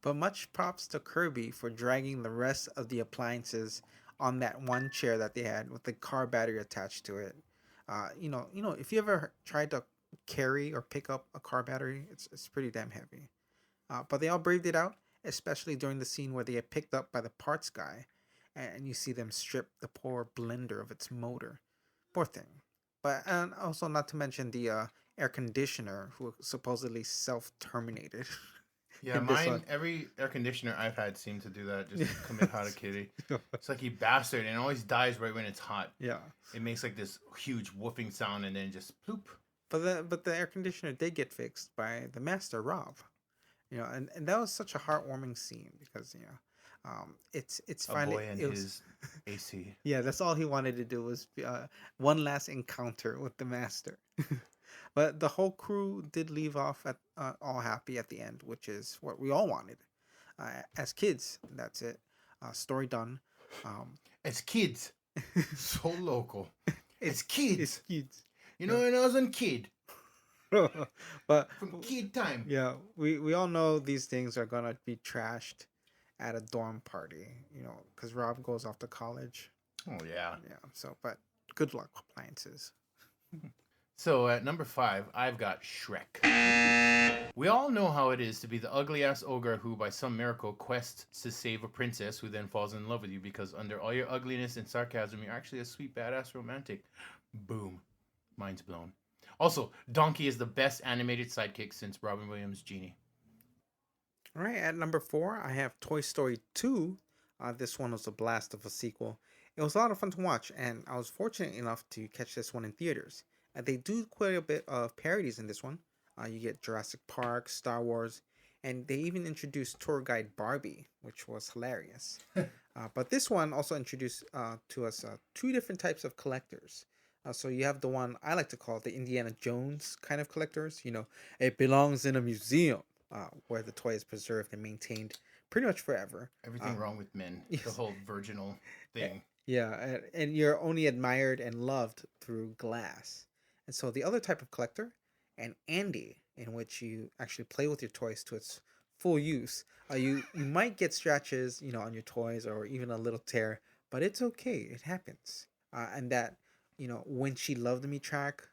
A: But much props to Kirby for dragging the rest of the appliances on that one chair that they had with the car battery attached to it. If you ever tried to carry or pick up a car battery, it's pretty damn heavy. But they all braved it out,
E: especially during the scene where they get picked up by the parts guy and you see them strip the poor blender of its motor. Poor thing. But and also not to mention the air conditioner who supposedly self-terminated.
D: Yeah,
E: in this one.
D: every air conditioner I've had seemed to do that, just to commit harakiri. It's like he bastard, and it always dies right when it's hot.
E: Yeah.
D: It makes like this huge woofing sound, and then just ploop.
E: But the air conditioner did get fixed by the master Rob. And that was such a heartwarming scene because it's
D: A
E: finally
D: boy and
E: it was,
D: his AC.
E: yeah, that's all he wanted to do was one last encounter with the master. But the whole crew did leave off at all happy at the end, which is what we all wanted as kids. That's it. Story done.
D: It's kids. So local. It's kids.
E: It's kids.
D: You know, when I was a kid.
E: But
D: From kid time.
E: yeah, we all know these things are gonna be trashed at a dorm party, because Rob goes off to college.
D: Oh, yeah.
E: Yeah. So, but good luck, appliances.
D: So at number 5, I've got Shrek. We all know how it is to be the ugly-ass ogre who, by some miracle, quests to save a princess who then falls in love with you because under all your ugliness and sarcasm, you're actually a sweet, badass romantic. Boom. Mind's blown. Also, Donkey is the best animated sidekick since Robin Williams' Genie.
E: All right, at number 4, I have Toy Story 2. This one was a blast of a sequel. It was a lot of fun to watch, and I was fortunate enough to catch this one in theaters. They do quite a bit of parodies in this one. You get Jurassic Park, Star Wars, and they even introduced tour guide Barbie, which was hilarious. But this one also introduced to us 2 different types of collectors. So you have the one I like to call the Indiana Jones kind of collectors. It belongs in a museum where the toy is preserved and maintained pretty much forever.
D: Everything wrong with men.
E: yes.
D: The whole virginal thing.
E: Yeah, and you're only admired and loved through glass. And so the other type of collector, an Andy, in which you actually play with your toys to its full use. You might get scratches, on your toys or even a little tear, but it's okay. It happens. And that, When She Loved Me track,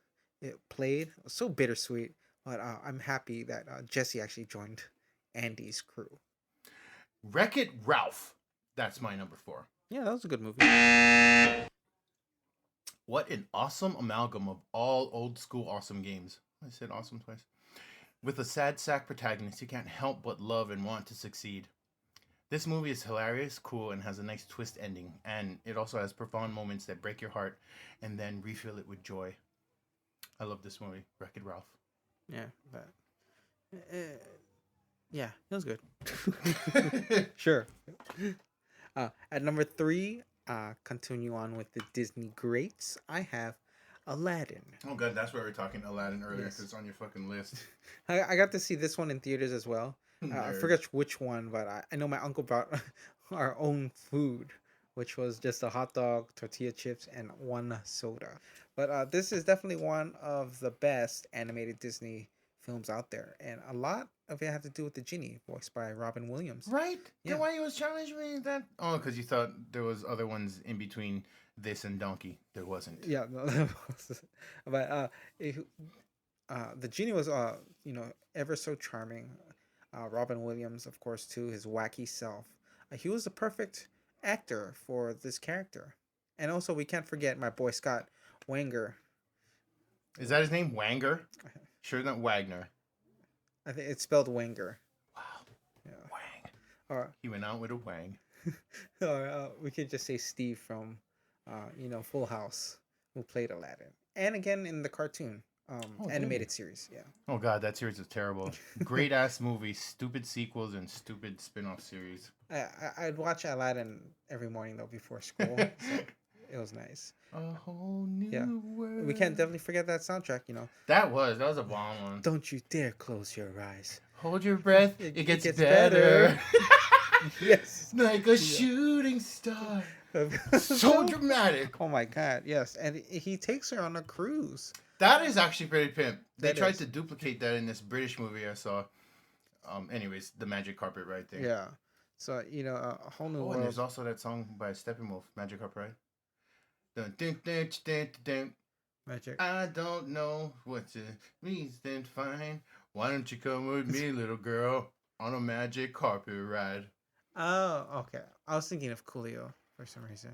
E: it played. It was so bittersweet, but I'm happy that Jesse actually joined Andy's crew.
D: Wreck-It Ralph. That's my number 4.
E: Yeah, that was a good movie.
D: What an awesome amalgam of all old school awesome games. I said awesome twice. With a sad sack protagonist you can't help but love and want to succeed. This movie is hilarious, cool, and has a nice twist ending. And it also has profound moments that break your heart and then refill it with joy. I love this movie, Wreck-It Ralph.
E: Yeah, but... yeah, it was good. Sure. At number 3, continue on with the Disney greats. I have Aladdin.
D: Oh god, that's why we were talking Aladdin earlier,
E: Yes.
D: because it's on your fucking list.
E: I got to see this one in theaters as well. I
D: Nerd.
E: forget which one, but I know my uncle brought our own food, which was just a hot dog, tortilla chips, and 1 soda. But this is definitely one of the best animated Disney films out there, and a lot of it had to do with the genie, voiced by Robin Williams.
D: Right?
E: Yeah.
D: Then why you was challenging me that? Oh, because you thought there was other ones in between this and Donkey. There wasn't.
E: Yeah, no, but the genie was ever so charming. Robin Williams, of course, too, his wacky self. He was the perfect actor for this character, and also we can't forget my boy Scott Wanger.
D: Is that his name? Wanger? Sure, not Wagner.
E: I think it's spelled Wanger.
D: Wow.
E: Yeah.
D: Wang.
E: Or
D: He went out with a wang.
E: we could just say Steve from, Full House, who played Aladdin, and again in the cartoon, animated series. Yeah.
D: Oh god, that series is terrible. Great ass movie, stupid sequels, and stupid spin-off series.
E: I'd watch Aladdin every morning though before school. So it was nice.
D: A whole new
E: Yeah.
D: world.
E: We can't definitely forget that soundtrack.
D: That was a bomb one.
E: Don't you dare close your eyes.
D: Hold your breath. It gets,
E: gets
D: better.
E: Yes.
D: Like a shooting star. So dramatic.
E: Oh my God, yes. And he takes her on a cruise.
D: That is actually pretty pimp. They
E: That
D: tried
E: is.
D: to duplicate that in this British movie I saw. Anyways, the magic carpet ride thing.
E: Yeah. So, a whole new
D: Oh, and
E: world.
D: there's also that song by Steppenwolf, Magic Carpet Ride. Dun, dun, dun, dun, dun, dun.
E: Magic.
D: I don't know what to reason find. Why don't you come with me, little girl? On a magic carpet ride.
A: Oh, okay. I was thinking of Coolio for some reason.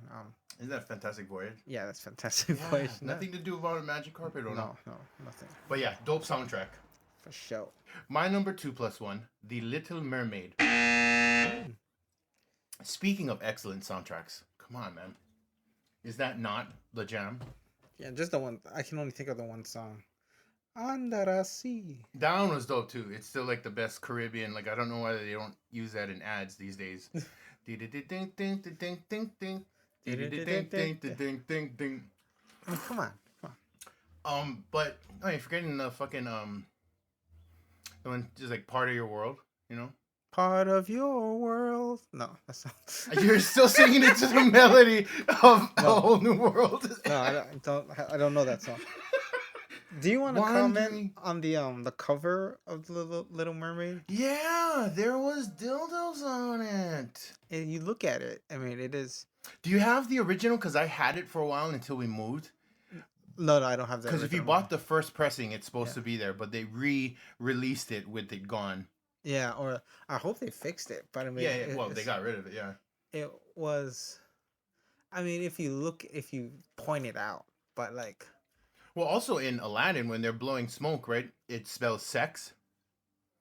D: Isn't that Fantastic Voyage?
A: Yeah, that's fantastic.
D: Yeah,
A: Voice.
D: nothing to do about a magic carpet, or
A: No, no, nothing.
D: But yeah, dope soundtrack.
A: For sure.
D: My number 2 plus 1, The Little Mermaid. Speaking of excellent soundtracks, come on, man. Is that not the jam?
A: Yeah, just the one. I can only think of the one song. Under the sea.
D: That one was dope too. It's still like the best Caribbean. Like I don't know why they don't use that in ads these days.
A: Oh, come on.
D: But oh, you're forgetting the fucking the one just like part of your world, you know?
A: Part of your world. No, that's not.
D: You're still singing it to the melody of a whole new world.
A: No, I don't know that song. Do you want to comment on the cover of the Little Mermaid?
D: Yeah, there was dildos on it.
A: And you look at it. I mean, it is.
D: Do you have the original? Because I had it for a while until we moved.
A: No, I don't have that.
D: Because if you
A: original
D: bought the first pressing, it's supposed to be there, but they re-released it with it gone.
A: Yeah, or I hope they fixed it. But I mean,
D: Yeah. Well, they got rid of it. Yeah.
A: It was. I mean, if you point it out, but like.
D: Well, also in Aladdin, when they're blowing smoke, right? It spells sex.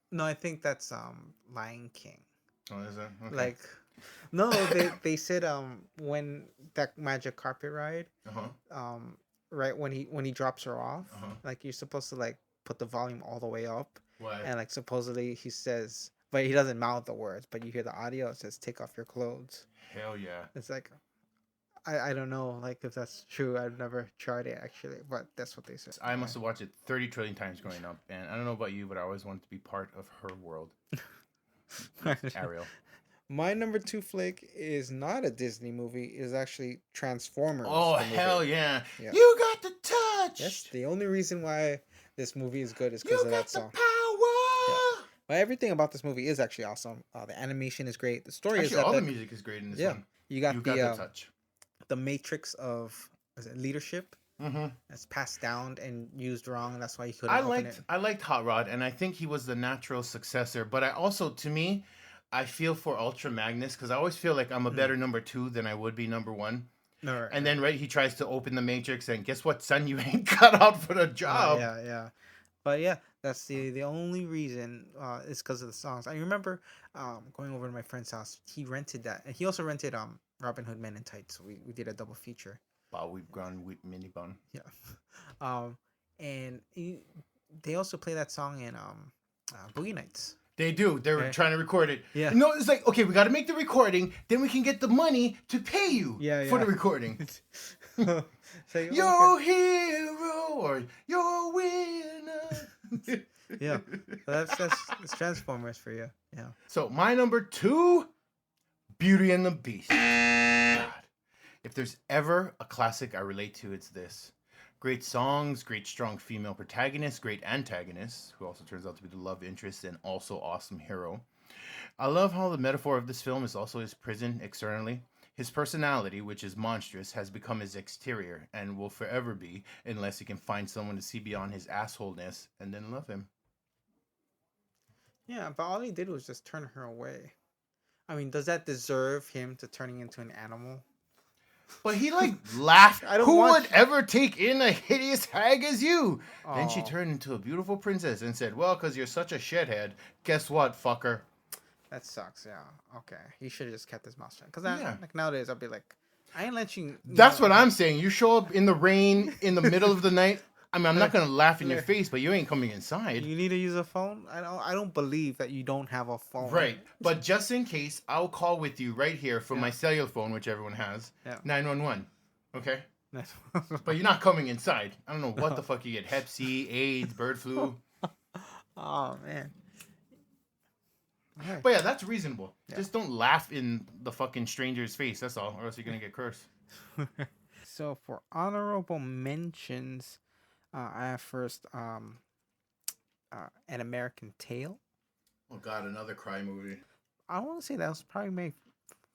A: No, I think that's Lion King.
D: Oh, is that okay.
A: Like, no, they said when that magic carpet ride, right when he drops her off, like you're supposed to like put the volume all the way up.
D: Why?
A: And like supposedly he says, but he doesn't mouth the words, but you hear the audio. It says, "Take off your clothes."
D: Hell yeah!
A: It's like, I don't know, like if that's true. I've never tried it actually, but that's what they said.
D: I must have watched it 30 trillion times growing up, and I don't know about you, but I always wanted to be part of her world. Ariel.
A: My number 2 flick is not a Disney movie. Is actually Transformers.
D: Oh hell yeah.
A: Yeah!
D: You got the touch.
A: Yes, the only reason why this movie is good is because of that song.
D: Power.
A: Yeah. But everything about this movie is actually awesome. The animation is great. The story is
D: all the music is great in this one.
A: You got
D: the touch.
A: The matrix of leadership that's passed down and used wrong, and that's why you couldn't open it.
D: I liked Hot Rod, and I think he was the natural successor. But I also, to me, I feel for Ultra Magnus because I always feel like I'm a better number 2 than I would be number 1.
A: No, right,
D: and then he tries to open the matrix, and guess what, son? You ain't cut out for the job.
A: Yeah. But yeah, that's the only reason is because of the songs. I remember going over to my friend's house. He rented that, and he also rented Robin Hood Men in Tights. So we did a double feature.
D: Wow, we've gone with mini bun.
A: Yeah, and they also play that song in Boogie Nights.
D: They do. They were trying to record it.
A: Yeah.
D: No, it's like, okay, we got to make the recording, then we can get the money to pay you for the recording. Your hero or your winner.
A: Yeah, that's Transformers for you. Yeah.
D: So my number 2, Beauty and the Beast. God, if there's ever a classic I relate to, it's this. Great songs, great strong female protagonist, great antagonist, who also turns out to be the love interest and also awesome hero. I love how the metaphor of this film is also his prison externally. His personality, which is monstrous, has become his exterior and will forever be unless he can find someone to see beyond his assholeness and then love him.
A: Yeah, but all he did was just turn her away. I mean, does that deserve him to turning into an animal?
D: But he laughed. Who
A: would
D: ever take in a hideous hag as you?
A: Aww.
D: Then she turned into a beautiful princess and said, well, because you're such a shithead. Guess what, fucker?
A: That sucks, yeah. Okay. He should have just kept his mouth shut. Because like nowadays, I'll be like, I ain't let you...
D: That's what I'm saying. You show up in the rain in the middle of the night. I mean, I'm not going to laugh in your face, but you ain't coming inside.
A: You need to use a phone? I don't believe that you don't have a phone.
D: Right. But just in case, I'll call with you right here from my cellular phone, which everyone has.
A: Yeah.
D: 911. Okay? But you're not coming inside. I don't know what the fuck you get. Hep C, AIDS, bird flu.
A: Oh, man.
D: But yeah, that's reasonable. Yeah. Just don't laugh in the fucking stranger's face. That's all. Or else you're going to get cursed.
A: So for honorable mentions... I have first An American Tail.
D: Oh God, another cry movie.
A: I want to say that was probably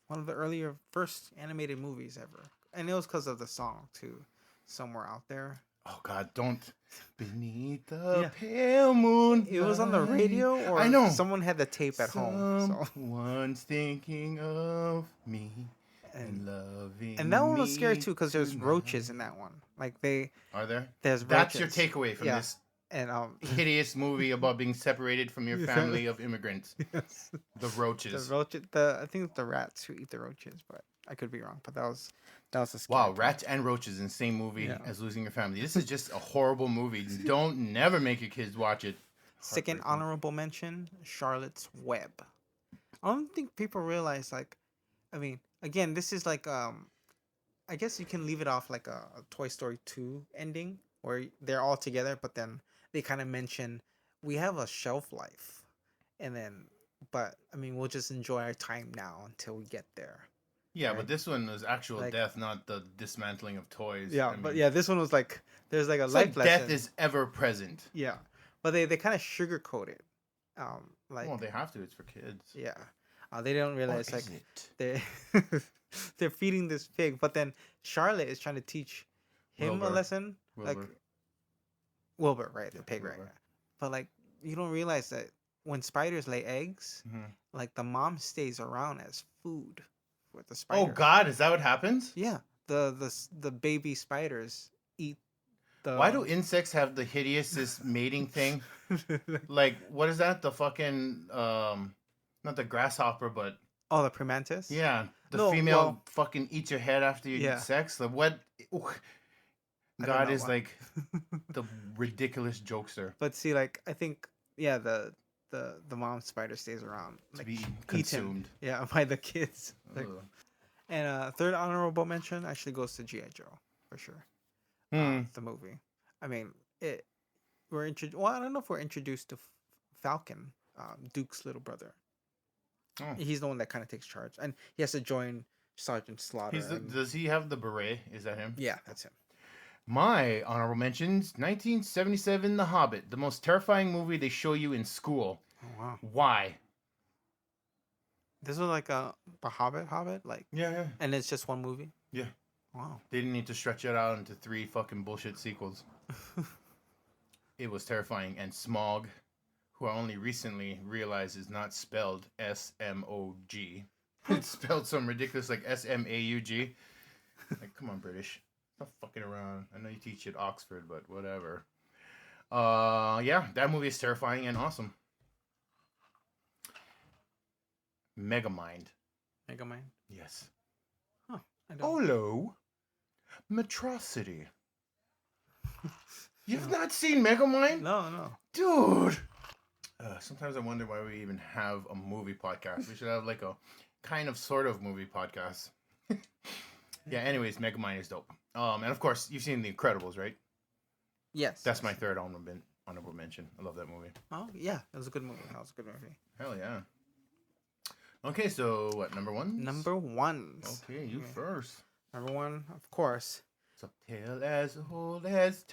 A: one of the first animated movies ever, and it was because of the song too, Somewhere Out There.
D: Oh God, don't. Beneath the
A: Yeah.
D: pale moon.
A: It was on the radio, or
D: I know.
A: someone had the tape at home. So.
D: Someone's thinking of me and
A: And
D: loving
A: that one was scary
D: me
A: too because there's
D: tonight.
A: roaches in that one. Like
D: Are there?
A: there's
D: That's
A: roaches.
D: your takeaway from
A: Yeah.
D: this
A: And
D: hideous movie about being separated from your
A: Yeah.
D: family of immigrants.
A: yes.
D: The roaches.
A: The roaches. I think it's the rats who eat the roaches, but I could be wrong. But that was a scary
D: Wow,
A: part.
D: rats and roaches in the same movie
A: Yeah.
D: as losing your family. This is just a horrible movie. Don't never make your kids watch it.
A: Second
D: Heartbreaking.
A: honorable mention: Charlotte's Web. I don't think people realize, like, I mean, again, this is like I guess you can leave it off like a Toy Story 2 ending where they're all together, but then they kind of mention we have a shelf life, and then, but I mean, we'll just enjoy our time now until we get there.
D: Yeah,
A: Right.
D: but this one was actual
A: Like-
D: death, not the dismantling of toys.
A: Yeah,
D: I
A: but
D: mean,
A: yeah, this one was like there's like a
D: it's
A: life
D: like
A: lesson.
D: death is ever present.
A: Yeah, but they kind of sugarcoat it, like
D: Well, they have to. It's for kids.
A: yeah, they don't
D: Or
A: realize
D: is
A: like
D: it?
A: they they're feeding this pig, but then Charlotte is trying to teach him
D: Wilbur.
A: a lesson, like
D: Wilbur.
A: Wilbur, right? The pig, right?
D: Wilbur.
A: But like you don't realize that when spiders lay eggs,
D: Mhm.
A: like the mom stays around as food with the spider.
D: Oh God, is that what happens?
A: Yeah, the baby spiders eat the.
D: Why do insects have the hideousest mating thing? Like, what is that? The fucking not the grasshopper, but
A: Oh, the premantis.
D: yeah, the
A: No,
D: female
A: well-
D: fucking eats your head after you
A: Yeah.
D: sex. The what? Ooh.
A: I don't
D: God
A: know
D: is
A: why.
D: like the ridiculous jokester
A: But see, like I think, yeah, the mom spider stays around,
D: to
A: like
D: be
A: eaten,
D: consumed.
A: yeah, by the kids. Like,
D: Ugh.
A: and third honorable mention actually goes to GI Joe for sure.
D: Hmm.
A: The movie. I mean, we're introduced. Well, I don't know if we're introduced to Falcon, Duke's little brother.
D: Oh.
A: He's the one that kind of takes charge, and he has to join Sergeant Slaughter. and-
D: Does he have the beret? Is that him?
A: yeah, that's him.
D: My honorable mentions: 1977, The Hobbit, the most terrifying movie they show you in school.
A: Oh wow,
D: Why?
A: this was like a Hobbit, like,
D: Yeah.
A: and it's just one movie.
D: Yeah.
A: Wow.
D: They didn't need to stretch it out into 3 fucking bullshit sequels. It was terrifying. And Smog, who I only recently realized is not spelled S-M-O-G. It's spelled some ridiculous like S-M-A-U-G. Like, come on, British. Stop fucking around. I know you teach at Oxford, but whatever. Yeah, that movie is terrifying and awesome. Megamind.
A: Megamind.
D: Yes.
A: I don't.
D: Olo. Metrocity. You've not seen Megamind?
A: No.
D: Dude! Sometimes I wonder why we even have a movie podcast. We should have like a kind of sort of movie podcast. Yeah, anyways, Megamind is dope. And of course, you've seen The Incredibles, right?
A: Yes.
D: That's my third honorable mention. I love that movie.
A: Oh yeah, that was a good movie.
D: Hell yeah. Okay, so what, number one?
A: Number ones.
D: Okay, you
A: Okay.
D: first.
A: Number one, of course.
D: It's a tale as old as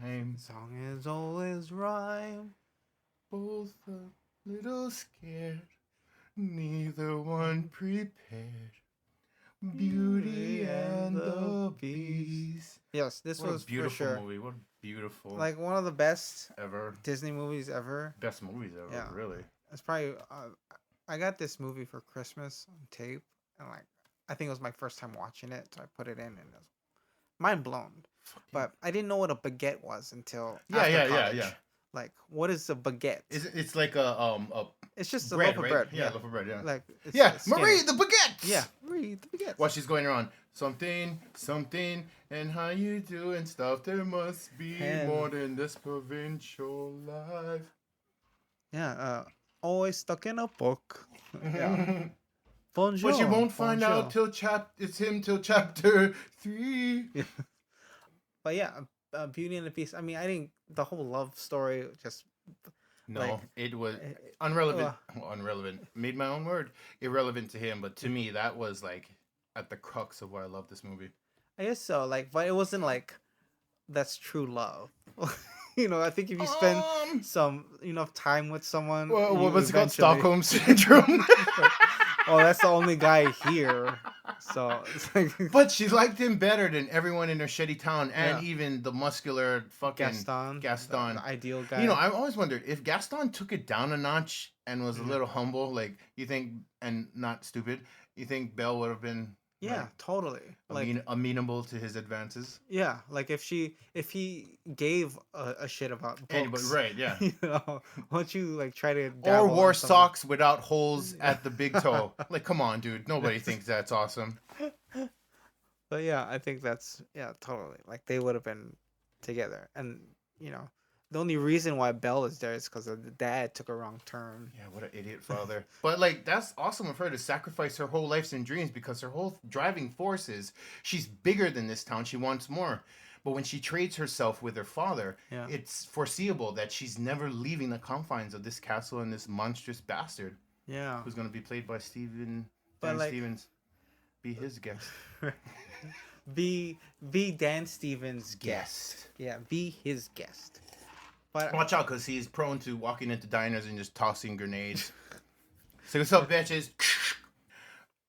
D: time.
A: Song is always rhyme.
D: Both a little scared, neither one prepared. Beauty and the Beast.
A: Yes, this
D: What
A: was
D: a beautiful
A: for sure
D: movie. What beautiful
A: like one of the best
D: ever.
A: Disney movies ever.
D: Best movies ever,
A: Yeah.
D: really.
A: It's probably I got this movie for Christmas on tape, and like I think it was my first time watching it, so I put it in, and it was mind blown. But I didn't know what a baguette was until after college. Like, what is a baguette?
D: It's like a
A: It's just a
D: bread,
A: loaf of
D: right?
A: bread.
D: Yeah, loaf of bread, yeah.
A: Like it's
D: Yeah,
A: skinny.
D: Marie the baguette.
A: Yeah, Marie the baguette.
D: While she's going around, something, and how you do and stuff. There must be
A: And-
D: more than this provincial life.
A: Yeah, always stuck in a book. Yeah. Bonjour.
D: But you won't find
A: bonjour.
D: out till chapter 3.
A: But yeah, Beauty and the Beast. I mean, I think the whole love story just
D: No,
A: like,
D: it was
A: eh,
D: unrelevant. Well, unrelevant. Made my own word. Irrelevant to him, but to me, that was like at the crux of why I love this movie.
A: I guess so. Like, but it wasn't like that's true love. You know, I think if you spend some enough time with someone,
D: Well,
A: you
D: what's it called?
A: eventually-
D: Stockholm syndrome.
A: Oh, that's the only guy here. So it's like
D: But she liked him better than everyone in her shitty town, and
A: Yeah.
D: even the muscular fucking
A: Gaston,
D: Gaston.
A: the ideal guy.
D: You know, I've always wondered if Gaston took it down a notch and was a
A: Mhm.
D: little humble, like you think, and not stupid. You think Belle would have been
A: Yeah, totally. Like,
D: amenable to his advances?
A: yeah, like if he gave a shit about
D: Anybody,
A: books,
D: right? Yeah.
A: you know, won't you like try to
D: Or
A: dabble
D: wore
A: in some-
D: socks without holes at the big toe. Like, come on, dude. Nobody thinks that's awesome.
A: But yeah, I think that's totally like they would have been together, and you know, the only reason why Belle is there is because the dad took a wrong turn.
D: Yeah, what an idiot father. But like, that's awesome of her to sacrifice her whole life and dreams, because her whole driving force is she's bigger than this town. She wants more. But when she trades herself with her father,
A: Yeah.
D: it's foreseeable that she's never leaving the confines of this castle and this monstrous bastard
A: Yeah,
D: who's going to be played by Dan
A: like-
D: Stevens. Be his guest.
A: be Dan Stevens' guest. Yeah, be his guest. But
D: Watch out, because he's prone to walking into diners and just tossing grenades. So what's up, bitches?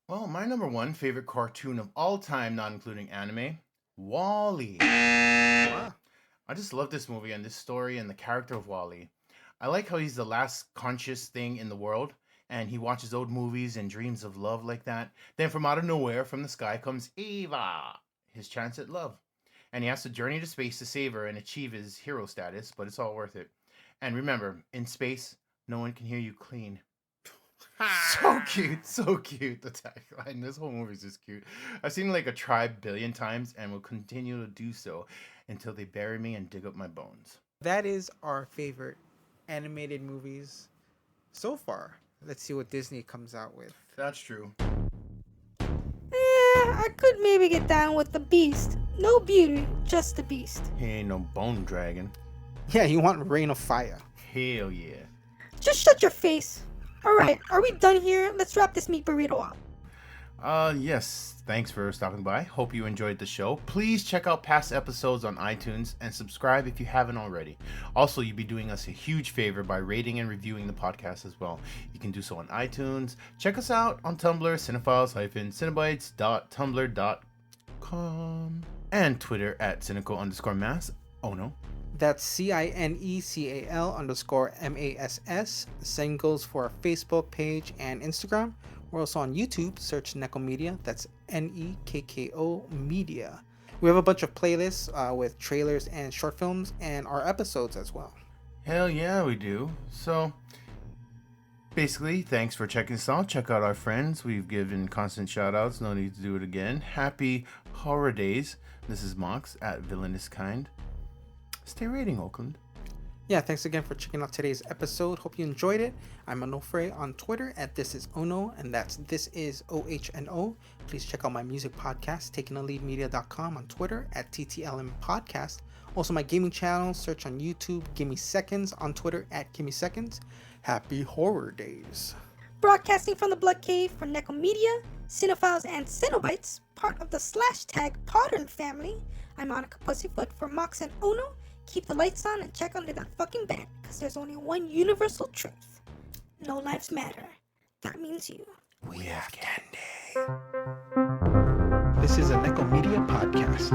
D: Well, my number one favorite cartoon of all time, not including anime, Wall-E.
A: wow.
D: I just love this movie and this story and the character of Wall-E. I like how he's the last conscious thing in the world, and he watches old movies and dreams of love like that. Then from out of nowhere, from the sky, comes Eva, his chance at love. And he has to journey to space to save her and achieve his hero status, but it's all worth it. And remember, in space, no one can hear you clean. So cute, so cute. The tagline. This whole movie is just cute. I've seen like a tribe billion times and will continue to do so until they bury me and dig up my bones.
A: That is our favorite animated movies so far. Let's see what Disney comes out with.
D: That's true.
C: I could maybe get down with the Beast. No beauty, just the Beast.
D: He ain't no bone dragon.
A: Yeah, you want Reign of Fire.
D: Hell yeah.
C: Just shut your face. Alright, are we done here? Let's wrap this meat burrito up.
D: Yes. Thanks for stopping by. Hope you enjoyed the show. Please check out past episodes on iTunes and subscribe if you haven't already. Also, you'd be doing us a huge favor by rating and reviewing the podcast as well. You can do so on iTunes. Check us out on Tumblr, cinephiles-cinebites.tumblr.com, and Twitter at cynical_mass. Oh no.
A: That's CINECAL_MASS. The same goes for our Facebook page and Instagram. We're also on YouTube. Search Nekko Media. That's NEKKO Media. We have a bunch of playlists with trailers and short films and our episodes as well.
D: Hell yeah, we do. So, basically, thanks for checking us out. Check out our friends. We've given constant shout outs. No need to do it again. Happy holidays. This is Mox at Villainous Kind. Stay rating, Oakland.
A: Yeah, thanks again for checking out today's episode. Hope you enjoyed it. I'm Onofre on Twitter at ThisIsOno, and that's ThisIsOHNO. Please check out my music podcast, TakingALeadMedia.com, on Twitter at TTLM Podcast. Also, my gaming channel, search on YouTube, Gimme Seconds, on Twitter at Gimme Seconds. Happy Horror Days.
C: Broadcasting from the Blood Cave for Nekko Media, Cinephiles and Cenobites, part of the Slashtag Podern family. I'm Monica Pussyfoot for Mox and Ono. Keep the lights on and check under that fucking bed, because there's only one universal truth. No lives matter. That means you.
D: We have candy.
A: This is a Nekko Media podcast.